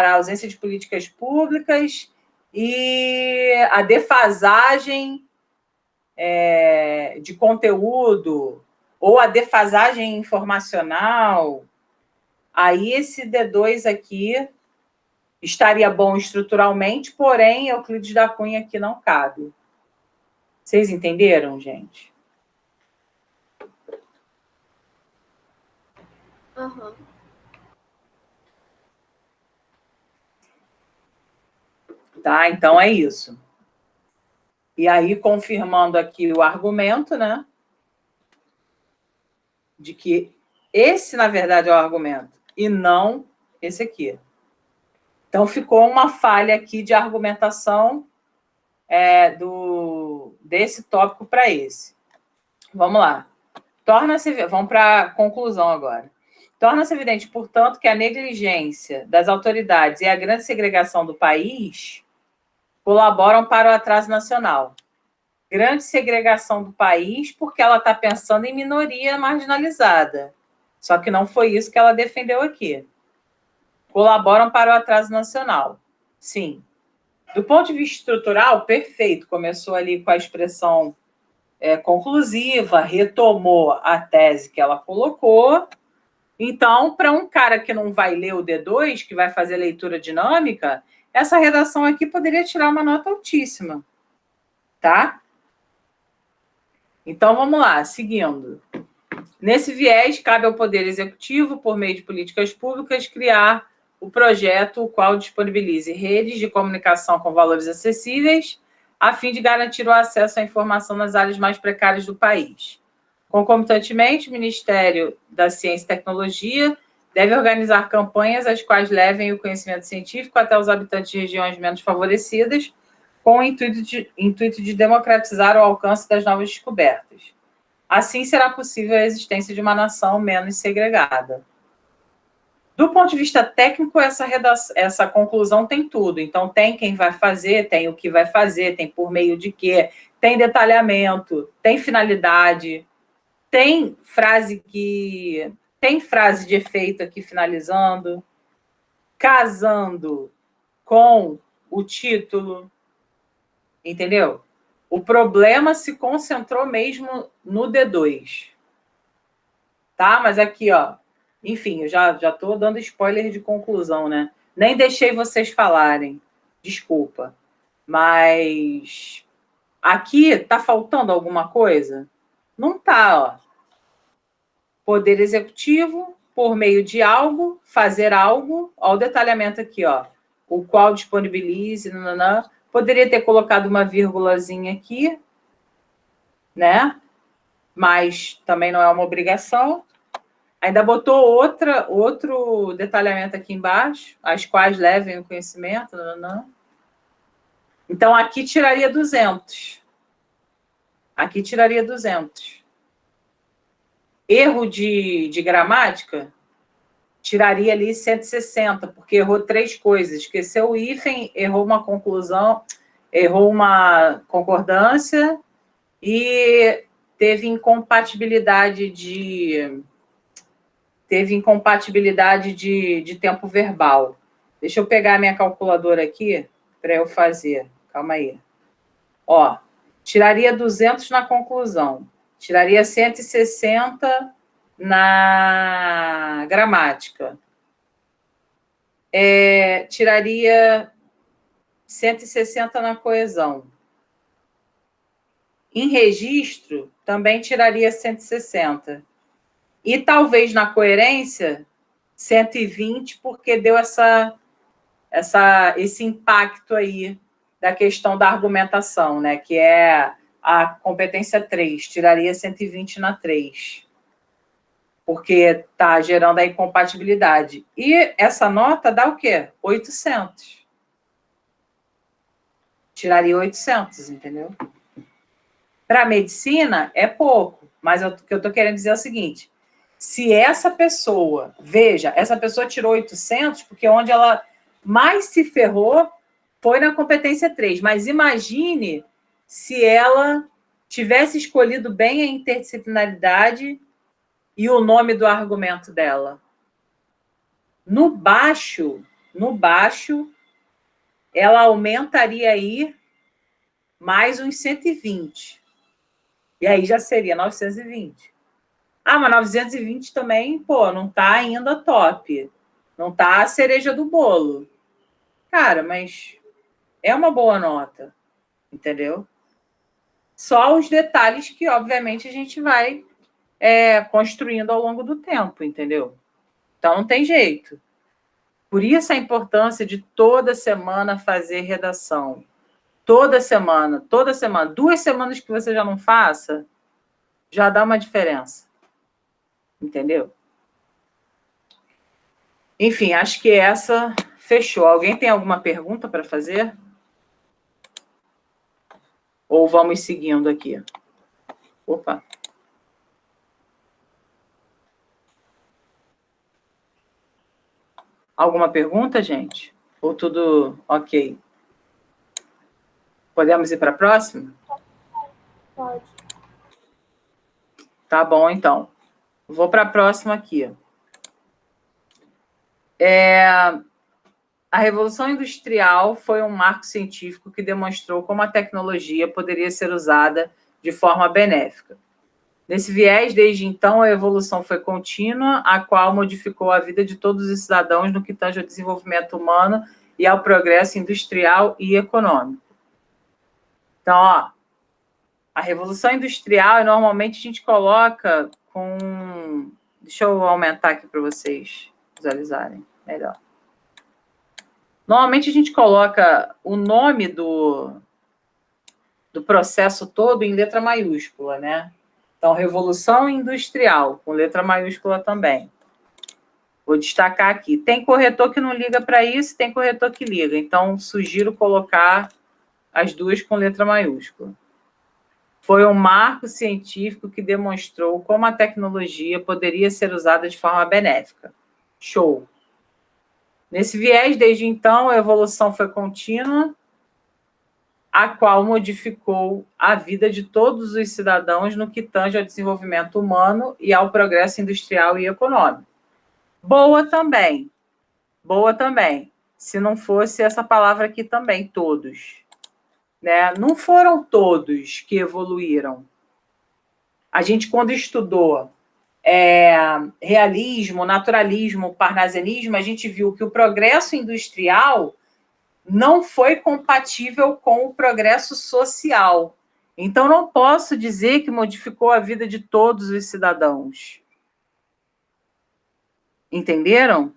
Speaker 1: a ausência de políticas públicas e a defasagem de conteúdo ou a defasagem informacional, aí esse D2 aqui estaria bom estruturalmente, porém Euclides da Cunha aqui não cabe. Vocês entenderam, gente?
Speaker 2: Aham.
Speaker 1: Tá? Então é isso. E aí, confirmando aqui o argumento, né? De que esse, na verdade, é o argumento, e não esse aqui. Então, ficou uma falha aqui de argumentação desse tópico para esse. Vamos lá. Vamos para a conclusão agora. Torna-se evidente, portanto, que a negligência das autoridades e a grande segregação do país colaboram para o atraso nacional. Grande segregação do país porque ela está pensando em minoria marginalizada. Só que não foi isso que ela defendeu aqui. Colaboram para o atraso nacional. Sim. Do ponto de vista estrutural, perfeito. Começou ali com a expressão conclusiva, retomou a tese que ela colocou. Então, para um cara que não vai ler o D2, que vai fazer leitura dinâmica, essa redação aqui poderia tirar uma nota altíssima. Tá? Então, vamos lá, seguindo. Nesse viés, cabe ao Poder Executivo, por meio de políticas públicas, criar o projeto o qual disponibilize redes de comunicação com valores acessíveis, a fim de garantir o acesso à informação nas áreas mais precárias do país. Concomitantemente, o Ministério da Ciência e Tecnologia deve organizar campanhas as quais levem o conhecimento científico até os habitantes de regiões menos favorecidas, com o intuito de democratizar o alcance das novas descobertas. Assim, será possível a existência de uma nação menos segregada. Do ponto de vista técnico, essa conclusão tem tudo. Então, tem quem vai fazer, tem o que vai fazer, tem por meio de quê, tem detalhamento, tem finalidade, tem frase de efeito aqui finalizando, casando com o título, entendeu? O problema se concentrou mesmo no D2. Tá? Mas aqui, ó, enfim, eu já estou dando spoiler de conclusão, né? Nem deixei vocês falarem, desculpa. Mas aqui está faltando alguma coisa? Não está, ó. Poder Executivo, por meio de algo, fazer algo, ó, o detalhamento aqui, ó, o qual disponibilize, nananã. Poderia ter colocado uma vírgulazinha aqui, né? Mas também não é uma obrigação. Ainda botou outro detalhamento aqui embaixo, as quais levem o conhecimento, nananã. Então, aqui tiraria 200. Aqui tiraria 200. Erro de gramática, tiraria ali 160, porque errou 3 coisas. Esqueceu o hífen, errou uma conclusão, errou uma concordância e teve incompatibilidade de tempo verbal. Deixa eu pegar a minha calculadora aqui para eu fazer. Calma aí. Ó, tiraria 200 na conclusão. Tiraria 160 na gramática. Tiraria 160 na coesão. Em registro, também tiraria 160. E talvez na coerência, 120, porque deu esse impacto aí da questão da argumentação, né? Que é a competência 3, tiraria 120 na 3. Porque está gerando a incompatibilidade. E essa nota dá o quê? 800. Tiraria 800, entendeu? Para a medicina, é pouco. Mas o que eu estou querendo dizer é o seguinte. Se essa pessoa, veja, essa pessoa tirou 800, porque onde ela mais se ferrou foi na competência 3. Mas imagine se ela tivesse escolhido bem a interdisciplinaridade e o nome do argumento dela. No baixo, ela aumentaria aí mais uns 120. E aí já seria 920. Ah, mas 920 também, pô, não tá ainda top. Não tá a cereja do bolo. Cara, mas é uma boa nota, entendeu? Só os detalhes que, obviamente, a gente vai construindo ao longo do tempo, entendeu? Então, não tem jeito. Por isso a importância de toda semana fazer redação. Toda semana. 2 semanas que você já não faça, já dá uma diferença. Entendeu? Enfim, acho que essa fechou. Alguém tem alguma pergunta para fazer? Ou vamos seguindo aqui? Opa! Alguma pergunta, gente? Ou tudo ok? Podemos ir para a próxima?
Speaker 2: Pode.
Speaker 1: Tá bom, então. Vou para a próxima aqui. A Revolução Industrial foi um marco científico que demonstrou como a tecnologia poderia ser usada de forma benéfica. Nesse viés, desde então, a evolução foi contínua, a qual modificou a vida de todos os cidadãos no que tange ao desenvolvimento humano e ao progresso industrial e econômico. Então, ó, a Revolução Industrial, normalmente a gente coloca com... Deixa eu aumentar aqui para vocês visualizarem melhor. Normalmente a gente coloca o nome do processo todo em letra maiúscula, né? Então, Revolução Industrial, com letra maiúscula também. Vou destacar aqui. Tem corretor que não liga para isso, tem corretor que liga. Então, sugiro colocar as duas com letra maiúscula. Foi um marco científico que demonstrou como a tecnologia poderia ser usada de forma benéfica. Show! Nesse viés, desde então, a evolução foi contínua, a qual modificou a vida de todos os cidadãos no que tange ao desenvolvimento humano e ao progresso industrial e econômico. Boa também. Boa também. Se não fosse essa palavra aqui também, todos. Né? Não foram todos que evoluíram. A gente, quando estudou realismo, naturalismo, parnasianismo, a gente viu que o progresso industrial não foi compatível com o progresso social. Então, não posso dizer que modificou a vida de todos os cidadãos. Entenderam?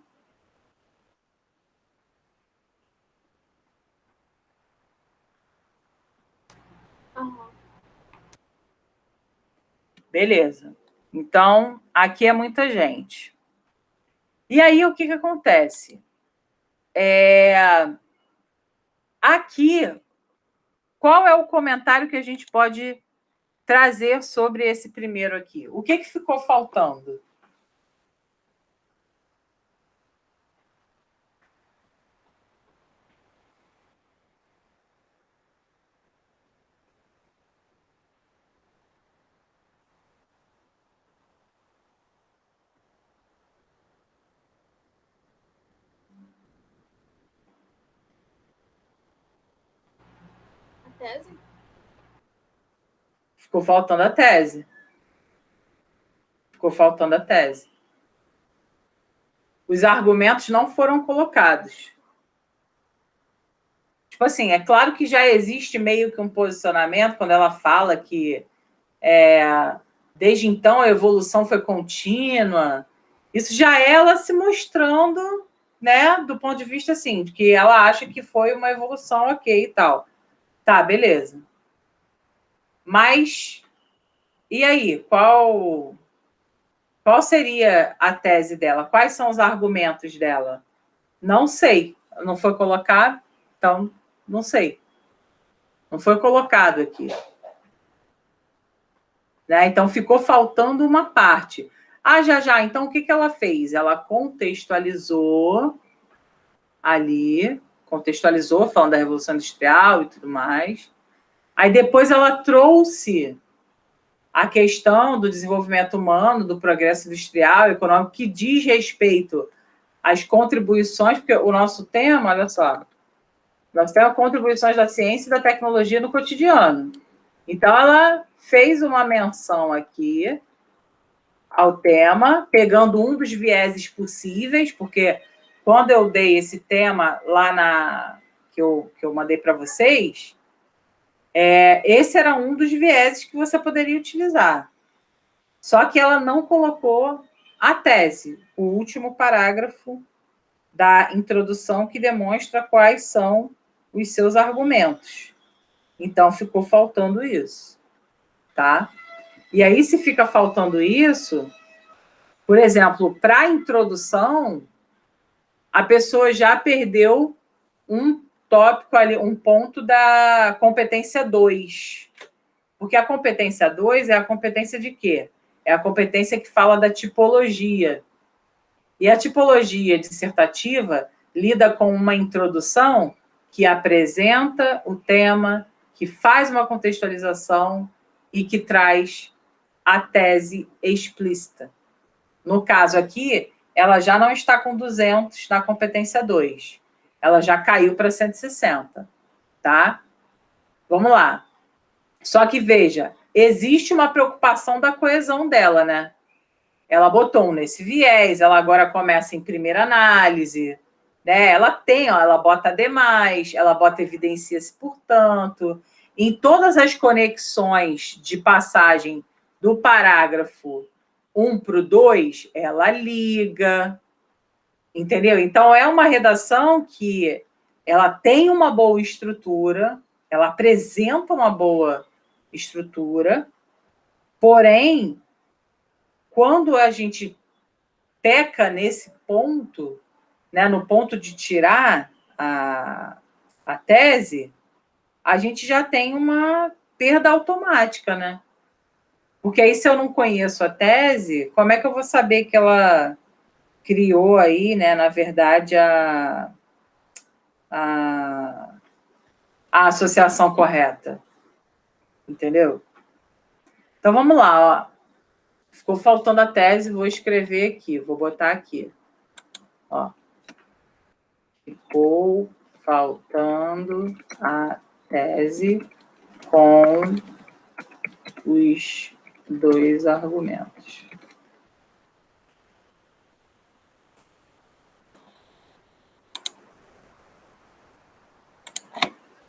Speaker 1: Beleza. Então, aqui é muita gente. E aí, o que acontece? Aqui, qual é o comentário que a gente pode trazer sobre esse primeiro aqui? O que ficou faltando?
Speaker 2: Tese?
Speaker 1: Ficou faltando a tese. Ficou faltando a tese. Os argumentos não foram colocados. Tipo assim, é claro que já existe meio que um posicionamento quando ela fala que desde então a evolução foi contínua. Isso já é ela se mostrando, né, do ponto de vista assim, de que ela acha que foi uma evolução ok e tal. Tá, beleza. Mas, e aí? Qual seria a tese dela? Quais são os argumentos dela? Não sei. Não foi colocado, então não sei. Não foi colocado aqui. Né? Então, ficou faltando uma parte. Já. Então, o que ela fez? Ela contextualizou ali, falando da Revolução Industrial e tudo mais. Aí, depois, ela trouxe a questão do desenvolvimento humano, do progresso industrial e econômico, que diz respeito às contribuições, porque o nosso tema, olha só, nós temos contribuições da ciência e da tecnologia no cotidiano. Então, ela fez uma menção aqui ao tema, pegando um dos vieses possíveis, porque quando eu dei esse tema lá que eu mandei para vocês, esse era um dos vieses que você poderia utilizar. Só que ela não colocou a tese, o último parágrafo da introdução que demonstra quais são os seus argumentos. Então, ficou faltando isso, tá? E aí, se fica faltando isso, por exemplo, para a introdução, a pessoa já perdeu um tópico ali, um ponto da competência 2. Porque a competência 2 é a competência de quê? É a competência que fala da tipologia. E a tipologia dissertativa lida com uma introdução que apresenta o tema, que faz uma contextualização e que traz a tese explícita. No caso aqui, ela já não está com 200 na competência 2. Ela já caiu para 160, tá? Vamos lá. Só que, veja, existe uma preocupação da coesão dela, né? Ela botou um nesse viés, ela agora começa em primeira análise, né? Ela tem, ó, ela bota demais, ela bota evidencia-se, portanto. Em todas as conexões de passagem do parágrafo 1 para o 2, ela liga, entendeu? Então, é uma redação que ela tem uma boa estrutura, ela apresenta uma boa estrutura, porém, quando a gente peca nesse ponto, né, no ponto de tirar a tese, a gente já tem uma perda automática, né? Porque aí, se eu não conheço a tese, como é que eu vou saber que ela criou aí, né, na verdade, a associação correta? Entendeu? Então, vamos lá, ó. Ficou faltando a tese, vou escrever aqui, vou botar aqui. Ó. Ficou faltando a tese com os 2 argumentos.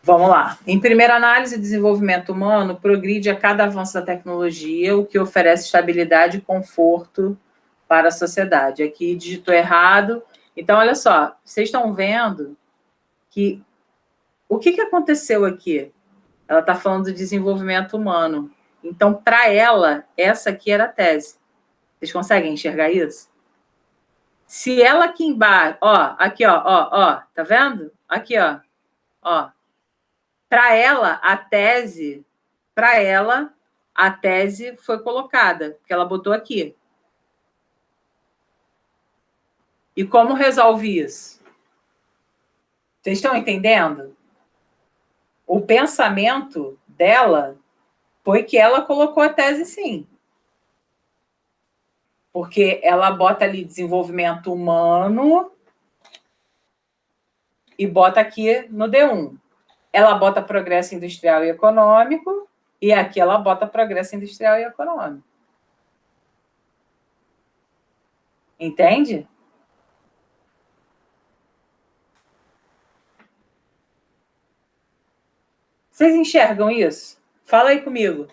Speaker 1: Vamos lá. Em primeira análise, desenvolvimento humano progride a cada avanço da tecnologia, o que oferece estabilidade e conforto para a sociedade. Aqui digitou errado. Então, olha só, vocês estão vendo que o que aconteceu aqui? Ela está falando do desenvolvimento humano. Então, para ela, essa aqui era a tese. Vocês conseguem enxergar isso? Se ela aqui embaixo, ó, aqui, ó, tá vendo? Aqui, ó. Para ela, a tese foi colocada, que ela botou aqui. E como resolve isso? Vocês estão entendendo? O pensamento dela foi que ela colocou a tese sim. Porque ela bota ali desenvolvimento humano e bota aqui no D1. Ela bota progresso industrial e econômico, e aqui ela bota progresso industrial e econômico. Entende? Vocês enxergam isso? Fala aí comigo.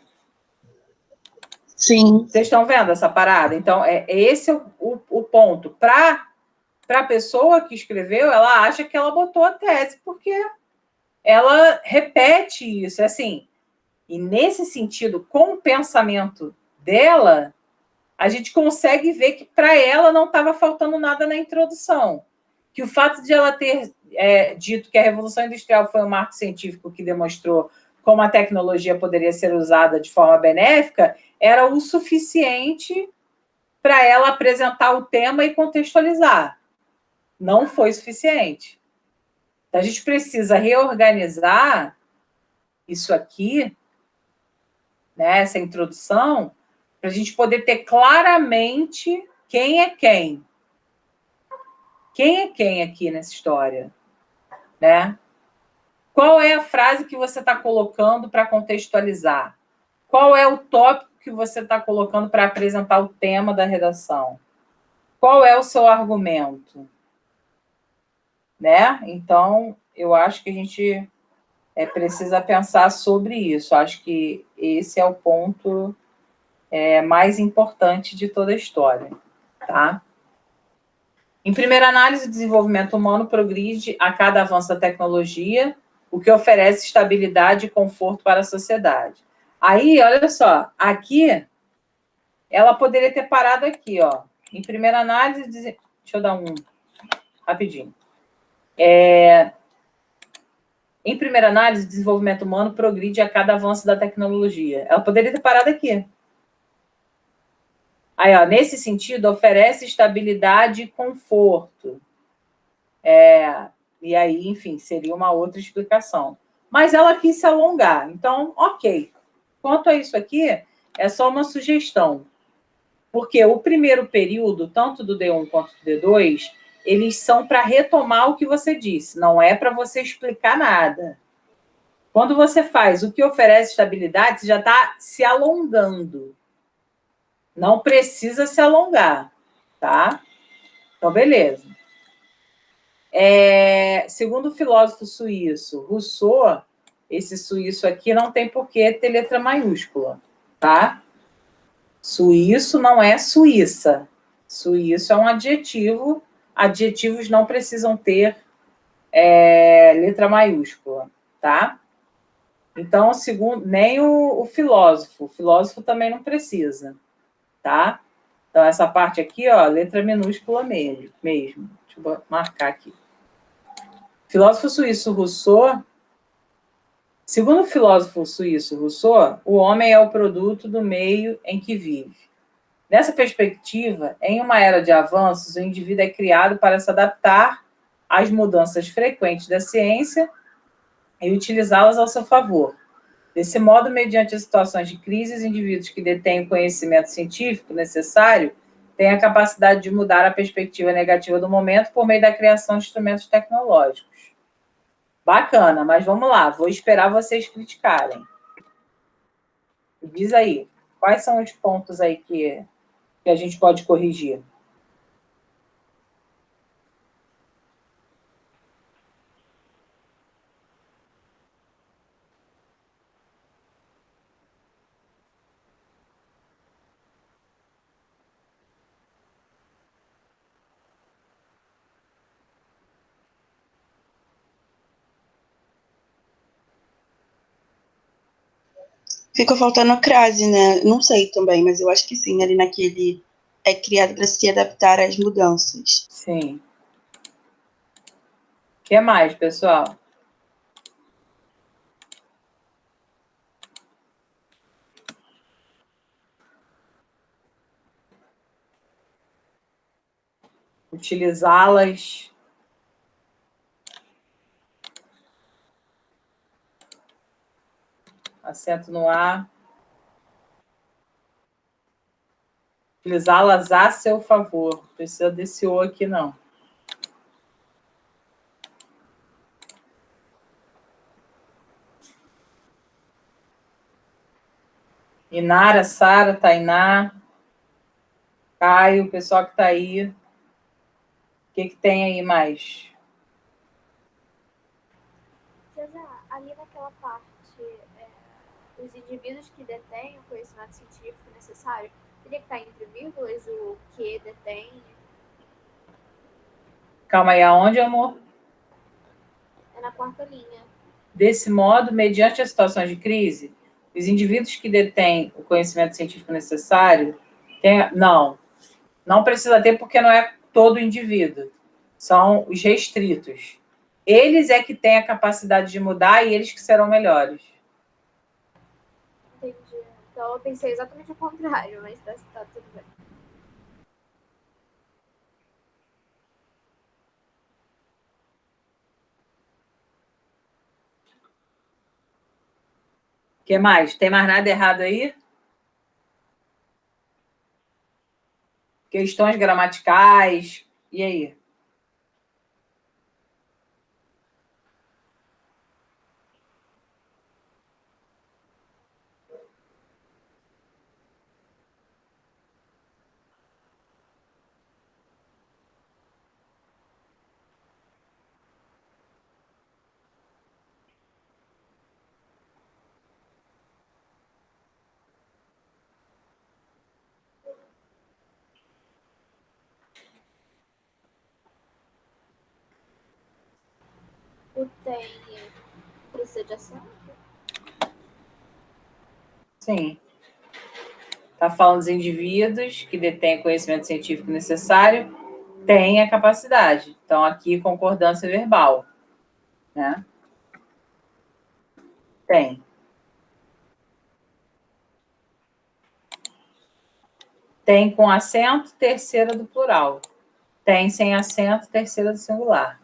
Speaker 3: Sim.
Speaker 1: Vocês estão vendo essa parada? Então, esse é o ponto. Para a pessoa que escreveu, ela acha que ela botou a tese, porque ela repete isso. Assim, e nesse sentido, com o pensamento dela, a gente consegue ver que para ela não estava faltando nada na introdução. Que o fato de ela ter dito que a Revolução Industrial foi um marco científico que demonstrou como a tecnologia poderia ser usada de forma benéfica, era o suficiente para ela apresentar o tema e contextualizar. Não foi suficiente. Então, a gente precisa reorganizar isso aqui, né, essa introdução, para a gente poder ter claramente quem é quem. Quem é quem aqui nessa história? Né? Qual é a frase que você está colocando para contextualizar? Qual é o tópico que você está colocando para apresentar o tema da redação? Qual é o seu argumento? Né? Então, eu acho que a gente precisa pensar sobre isso. Acho que esse é o ponto mais importante de toda a história. Tá? Em primeira análise, o desenvolvimento humano progride a cada avanço da tecnologia, o que oferece estabilidade e conforto para a sociedade. Aí, olha só, aqui, ela poderia ter parado aqui, ó. Em primeira análise, deixa eu dar um rapidinho. Em primeira análise, o desenvolvimento humano progride a cada avanço da tecnologia. Ela poderia ter parado aqui. Aí, ó, nesse sentido, oferece estabilidade e conforto. E aí, enfim, seria uma outra explicação. Mas ela quis se alongar. Então, ok. Quanto a isso aqui, é só uma sugestão. Porque o primeiro período, tanto do D1 quanto do D2, eles são para retomar o que você disse, não é para você explicar nada. Quando você faz o que oferece estabilidade, você já está se alongando. Não precisa se alongar, tá? Então, beleza. Segundo o filósofo suíço Rousseau, esse suíço aqui não tem por que ter letra maiúscula, tá? Suíço não é Suíça. Suíço é um adjetivo. Adjetivos não precisam ter letra maiúscula, tá? Então, segundo, nem o filósofo também não precisa, tá? Então, essa parte aqui, ó, letra minúscula mesmo. Deixa eu marcar aqui. Filósofo suíço Rousseau, segundo o filósofo suíço Rousseau, o homem é o produto do meio em que vive. Nessa perspectiva, em uma era de avanços, o indivíduo é criado para se adaptar às mudanças frequentes da ciência e utilizá-las ao seu favor. Desse modo, mediante as situações de crise, os indivíduos que detêm o conhecimento científico necessário têm a capacidade de mudar a perspectiva negativa do momento por meio da criação de instrumentos tecnológicos. Bacana, mas vamos lá, vou esperar vocês criticarem. Diz aí, quais são os pontos aí que a gente pode corrigir?
Speaker 3: Fica faltando a crase, né? Não sei também, mas eu acho que sim, ali naquele é criado para se adaptar às mudanças.
Speaker 1: Sim. O que mais, pessoal? Utilizá-las. Acento no A. Utilizá-las a seu favor. Não precisa desse O aqui, não. Inara, Sara, Tainá, Caio, o pessoal que está aí. O que tem aí mais?
Speaker 2: Já, ali naquela parte, os indivíduos que detêm o conhecimento científico necessário, teria que estar entre vírgulas o que detém.
Speaker 1: Calma aí, aonde, amor?
Speaker 2: É na quarta linha.
Speaker 1: Desse modo, mediante as situações de crise, os indivíduos que detêm o conhecimento científico necessário não precisa ter porque não é todo indivíduo, são os restritos. Eles é que têm a capacidade de mudar e eles que serão melhores.
Speaker 2: Entendi. Então eu pensei exatamente o contrário, mas tá tudo bem.
Speaker 1: O que mais? Tem mais nada errado aí? Questões gramaticais. E aí?
Speaker 2: O tem precisa de ação?
Speaker 1: Sim. Está falando dos indivíduos que detêm o conhecimento científico necessário, têm a capacidade. Então, aqui, concordância verbal. Né? Tem. Tem com acento, terceira do plural. Tem sem acento, terceira do singular.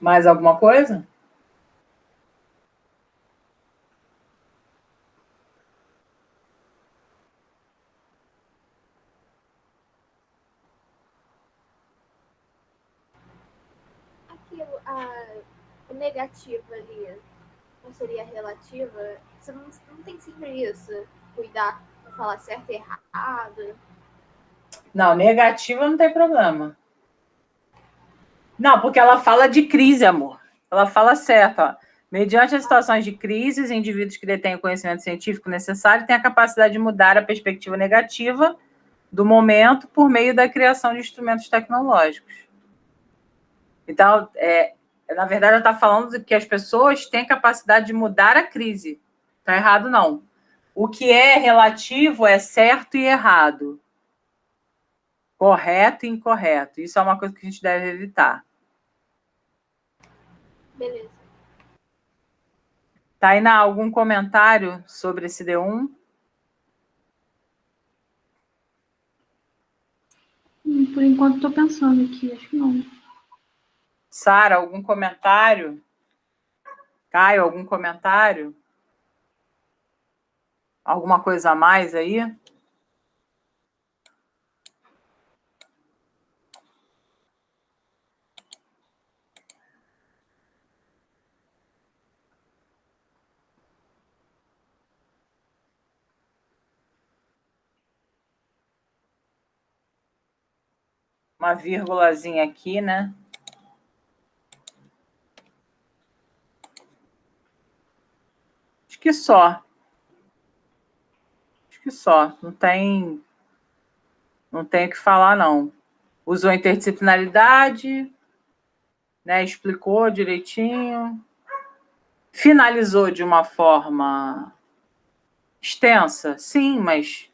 Speaker 1: Mais alguma coisa?
Speaker 2: Aquilo, o negativo ali não seria relativa? Você não tem sempre isso? Cuidar, falar certo e errado?
Speaker 1: Não, negativa não tem problema. Não, porque ela fala de crise, amor. Ela fala certo, ó. Mediante as situações de crise, os indivíduos que detêm o conhecimento científico necessário têm a capacidade de mudar a perspectiva negativa do momento por meio da criação de instrumentos tecnológicos. Então, na verdade, ela está falando que as pessoas têm a capacidade de mudar a crise. Está errado, não. O que é relativo é certo e errado. Correto e incorreto. Isso é uma coisa que a gente deve evitar.
Speaker 2: Beleza.
Speaker 1: Tainá, algum comentário sobre esse D1?
Speaker 5: Por enquanto, estou pensando aqui, acho que não.
Speaker 1: Sara, algum comentário? Caio, algum comentário? Alguma coisa a mais aí? Uma vírgulazinha aqui, né? Acho que só. Acho que só. Não tem o que falar, não. Usou interdisciplinaridade, né? Explicou direitinho. Finalizou de uma forma extensa? Sim, mas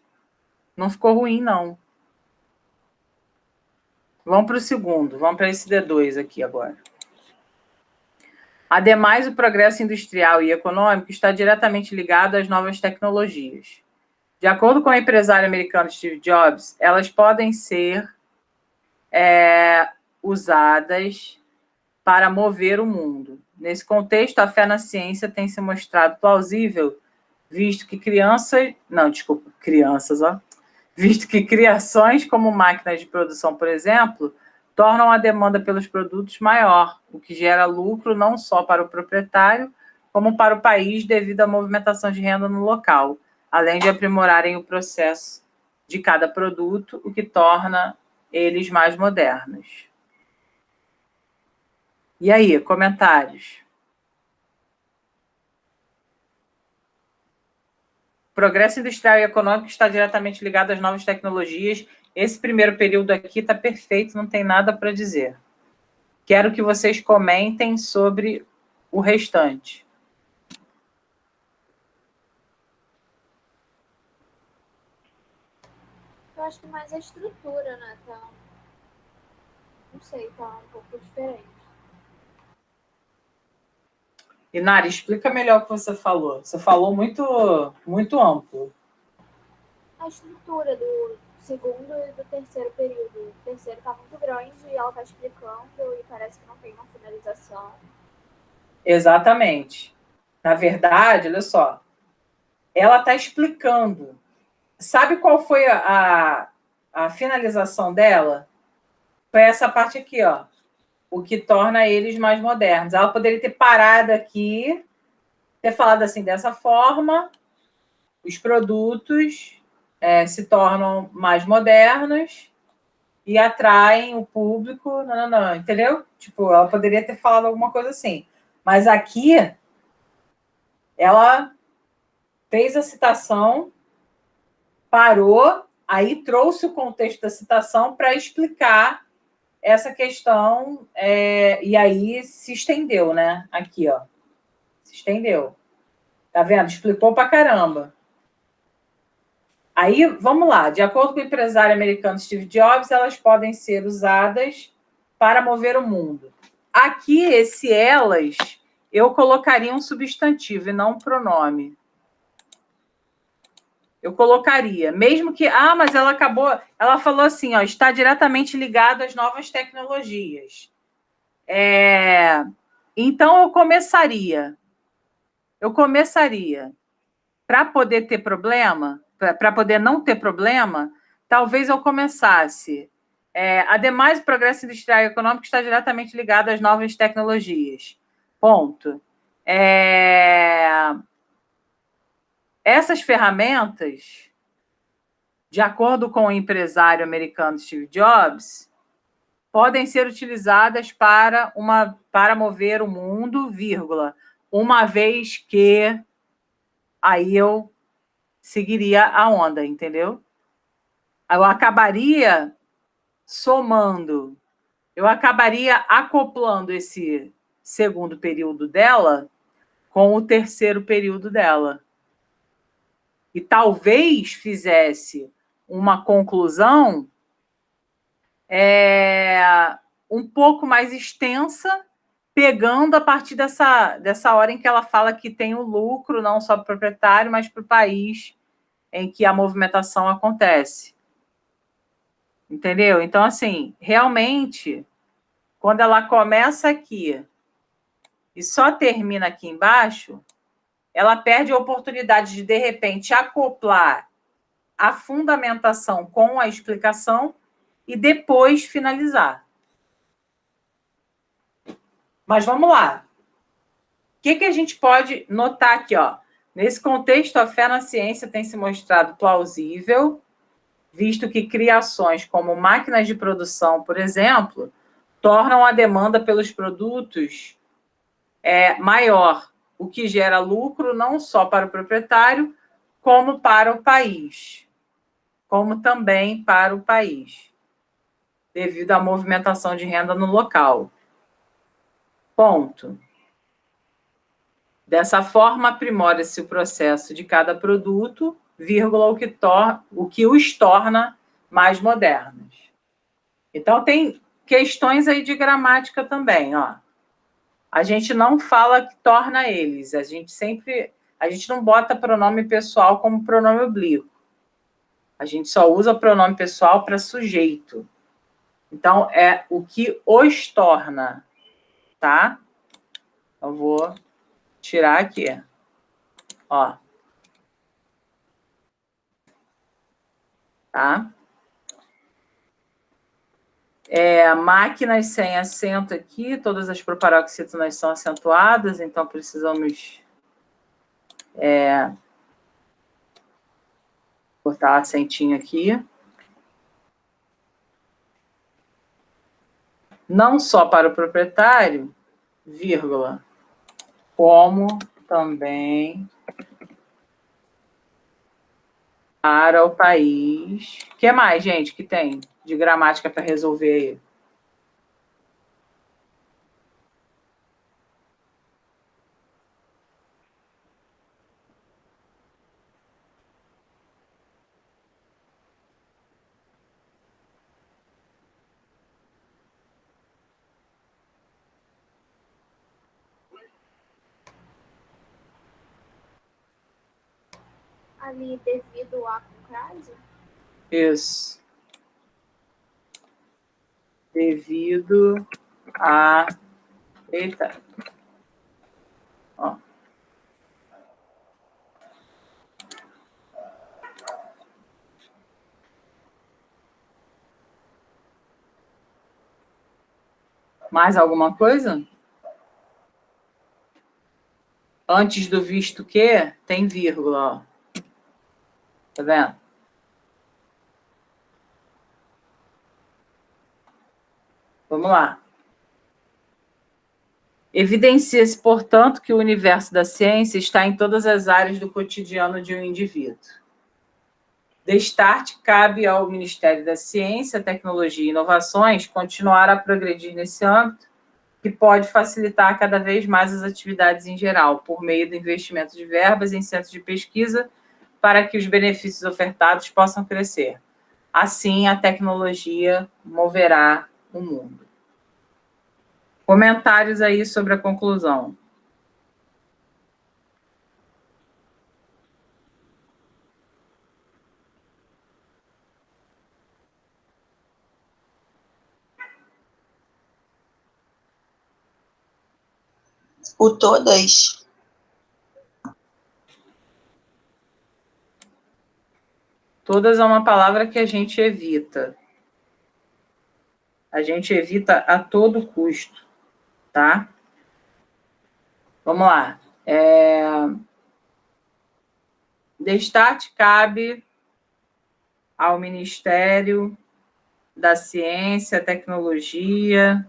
Speaker 1: não ficou ruim, não. Vamos para o segundo. Vamos para esse D2 aqui agora. Ademais, o progresso industrial e econômico está diretamente ligado às novas tecnologias. De acordo com o empresário americano Steve Jobs, elas podem ser usadas para mover o mundo. Nesse contexto, a fé na ciência tem se mostrado plausível, visto que visto que criações como máquinas de produção, por exemplo, tornam a demanda pelos produtos maior, o que gera lucro não só para o proprietário, como para o país devido à movimentação de renda no local, além de aprimorarem o processo de cada produto, o que torna eles mais modernos. E aí, comentários? O progresso industrial e econômico está diretamente ligado às novas tecnologias. Esse primeiro período aqui está perfeito, não tem nada para dizer. Quero que vocês comentem sobre o restante.
Speaker 2: Eu acho que mais a estrutura, né? Tá, não sei, tá um pouco diferente.
Speaker 1: Inari, explica melhor o que você falou. Você falou muito, muito amplo.
Speaker 2: A estrutura do segundo e do terceiro período. O terceiro tá muito grande e ela tá explicando e parece que não tem uma finalização.
Speaker 1: Exatamente. Na verdade, olha só, ela está explicando. Sabe qual foi a finalização dela? Foi essa parte aqui, ó. O que torna eles mais modernos. Ela poderia ter parado aqui, ter falado assim, dessa forma, os produtos se tornam mais modernos e atraem o público, não, entendeu? Tipo, ela poderia ter falado alguma coisa assim. Mas aqui, ela fez a citação, parou, aí trouxe o contexto da citação para explicar essa questão, e aí se estendeu, né? Aqui, ó. Se estendeu. Tá vendo? Explicou pra caramba. Aí, vamos lá. De acordo com o empresário americano Steve Jobs, elas podem ser usadas para mover o mundo. Aqui, esse elas, eu colocaria um substantivo e não um pronome. Eu colocaria, mesmo que... mas ela falou assim, ó, está diretamente ligado às novas tecnologias. Então, eu começaria, para poder ter problema, para poder não ter problema, talvez eu começasse. Ademais, o progresso industrial e econômico está diretamente ligado às novas tecnologias. Ponto. Essas ferramentas, de acordo com o empresário americano Steve Jobs, podem ser utilizadas para mover o mundo, vírgula, uma vez que aí eu seguiria a onda, entendeu? Eu acabaria somando, eu acabaria acoplando esse segundo período dela com o terceiro período dela. E talvez fizesse uma conclusão um pouco mais extensa, pegando a partir dessa hora em que ela fala que tem o lucro, não só para o proprietário, mas para o país em que a movimentação acontece. Entendeu? Então, assim, realmente, quando ela começa aqui e só termina aqui embaixo, ela perde a oportunidade de repente, acoplar a fundamentação com a explicação e depois finalizar. Mas vamos lá. O que a gente pode notar aqui? Ó? Nesse contexto, a fé na ciência tem se mostrado plausível, visto que criações como máquinas de produção, por exemplo, tornam a demanda pelos produtos maior, o que gera lucro não só para o proprietário, como para o país, como também para o país, devido à movimentação de renda no local. Ponto. Dessa forma, aprimora-se o processo de cada produto, vírgula, o que os torna mais modernos. Então, tem questões aí de gramática também, ó. A gente não fala que torna eles, a gente não bota pronome pessoal como pronome oblíquo. A gente só usa pronome pessoal para sujeito. Então, é o que os torna, tá? Eu vou tirar aqui, ó. Tá? Máquinas sem acento aqui, todas as proparoxítonas são acentuadas, então precisamos botar acentinho aqui. Não só para o proprietário, vírgula, como também para o país. O que mais, gente, que tem de gramática para resolver aí?
Speaker 2: Ali, devido à crase?
Speaker 1: Isso. Devido a... Eita. Ó. Mais alguma coisa? Antes do visto que, tem vírgula, ó. Tá vendo? Vamos lá. Evidencia-se, portanto, que o universo da ciência está em todas as áreas do cotidiano de um indivíduo. Destarte cabe ao Ministério da Ciência, Tecnologia e Inovações continuar a progredir nesse âmbito, que pode facilitar cada vez mais as atividades em geral, por meio do investimento de verbas em centros de pesquisa, para que os benefícios ofertados possam crescer. Assim, a tecnologia moverá o mundo. Comentários aí sobre a conclusão.
Speaker 3: O todas?
Speaker 1: Todas é uma palavra que a gente evita. A gente evita a todo custo, tá? Vamos lá. Destarte cabe ao Ministério da Ciência, Tecnologia.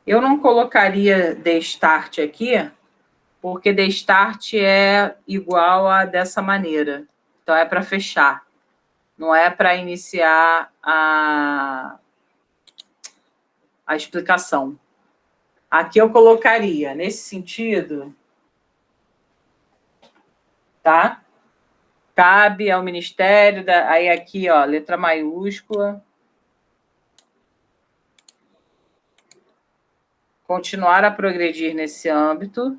Speaker 1: Eu não colocaria Destarte aqui, porque Destarte é igual a dessa maneira. Então, é para fechar. Não é para iniciar a explicação. Aqui eu colocaria, nesse sentido, tá? Cabe ao Ministério, aí aqui, ó, letra maiúscula, continuar a progredir nesse âmbito,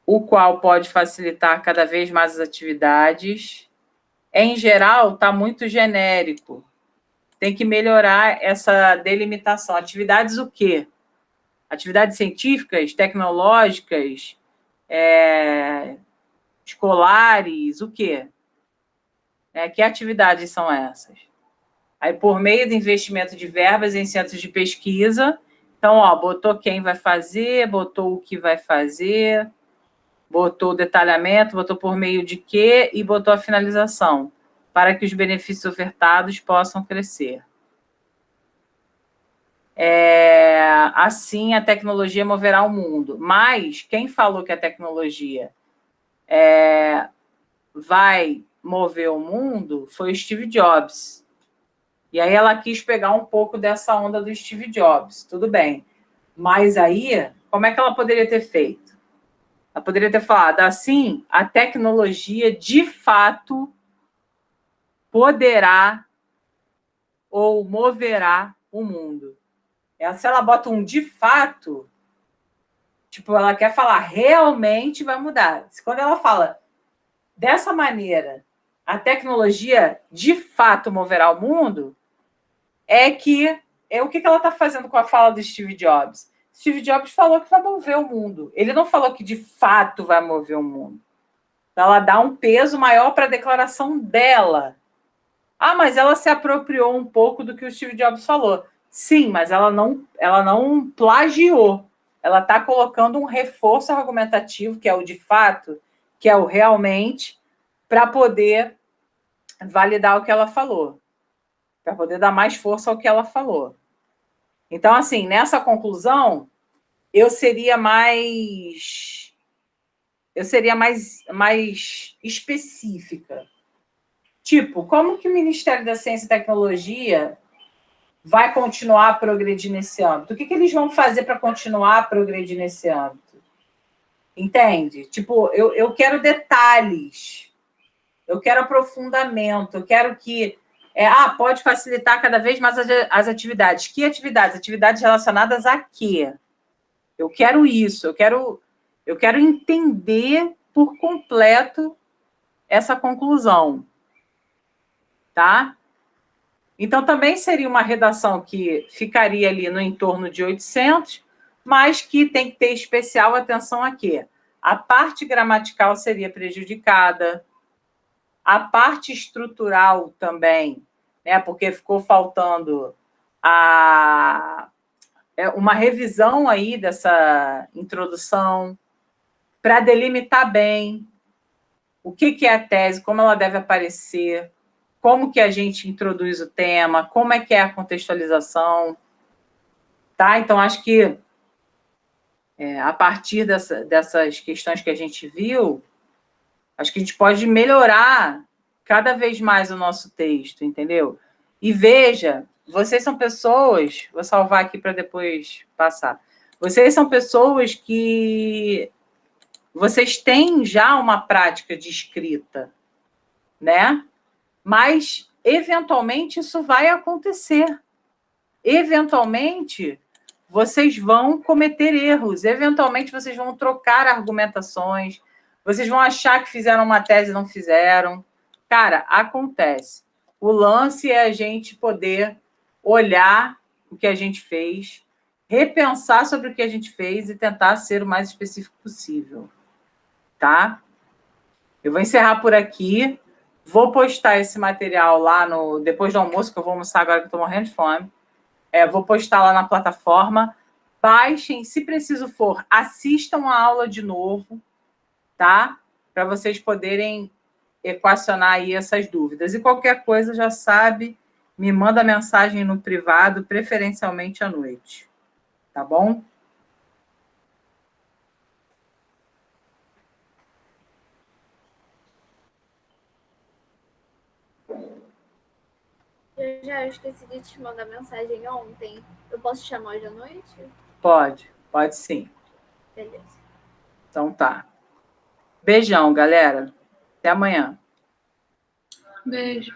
Speaker 1: o qual pode facilitar cada vez mais as atividades. Em geral, está muito genérico. Tem que melhorar essa delimitação. Atividades o quê? Atividades científicas, tecnológicas, escolares, o quê? Que atividades são essas? Aí, por meio do investimento de verbas em centros de pesquisa, então, ó, botou quem vai fazer, botou o que vai fazer, botou o detalhamento, botou por meio de quê e botou a finalização, para que os benefícios ofertados possam crescer. Assim, a tecnologia moverá o mundo. Mas quem falou que a tecnologia vai mover o mundo foi o Steve Jobs. E aí ela quis pegar um pouco dessa onda do Steve Jobs. Tudo bem. Mas aí, como é que ela poderia ter feito? Ela poderia ter falado assim, a tecnologia, de fato, poderá ou moverá o mundo. Se ela bota um de fato, tipo, ela quer falar realmente vai mudar. Quando ela fala dessa maneira, a tecnologia de fato moverá o mundo, o que ela está fazendo com a fala do Steve Jobs? Steve Jobs falou que vai mover o mundo. Ele não falou que de fato vai mover o mundo. Então, ela dá um peso maior para a declaração dela. Mas ela se apropriou um pouco do que o Steve Jobs falou. Sim, mas ela não plagiou. Ela está colocando um reforço argumentativo, que é o de fato, que é o realmente, para poder validar o que ela falou, para poder dar mais força ao que ela falou. Então, assim, nessa conclusão, eu seria mais específica. Tipo, como que o Ministério da Ciência e Tecnologia vai continuar a progredir nesse âmbito? O que eles vão fazer para continuar a progredir nesse âmbito? Entende? Tipo, eu quero detalhes, eu quero aprofundamento, eu quero que... pode facilitar cada vez mais as atividades. Que atividades? Atividades relacionadas a quê? Eu quero isso, eu quero entender por completo essa conclusão. Tá? Então, também seria uma redação que ficaria ali no entorno de 800, mas que tem que ter especial atenção aqui. A parte gramatical seria prejudicada, a parte estrutural também, né, porque ficou faltando uma revisão aí dessa introdução, para delimitar bem o que é a tese, como ela deve aparecer, como que a gente introduz o tema, como é que é a contextualização, tá? Então, acho que a partir dessas questões que a gente viu, acho que a gente pode melhorar cada vez mais o nosso texto, entendeu? E veja, vocês são pessoas, vou salvar aqui para depois passar, vocês são pessoas que vocês têm já uma prática de escrita, né? Mas, eventualmente, isso vai acontecer. Eventualmente, vocês vão cometer erros. Eventualmente, vocês vão trocar argumentações. Vocês vão achar que fizeram uma tese e não fizeram. Cara, acontece. O lance é a gente poder olhar o que a gente fez repensar sobre o que a gente fez e tentar ser o mais específico possível, tá? Eu vou encerrar por aqui. Vou postar esse material lá depois do almoço, que eu vou almoçar agora que eu estou morrendo de fome. Vou postar lá na plataforma. Baixem, se preciso for, assistam a aula de novo, tá? Para vocês poderem equacionar aí essas dúvidas. E qualquer coisa, já sabe, me manda mensagem no privado, preferencialmente à noite. Tá bom?
Speaker 2: Eu já esqueci de te mandar mensagem ontem. Eu posso te chamar hoje à noite?
Speaker 1: Pode sim.
Speaker 2: Beleza.
Speaker 1: Então tá. Beijão, galera. Até amanhã.
Speaker 3: Beijo.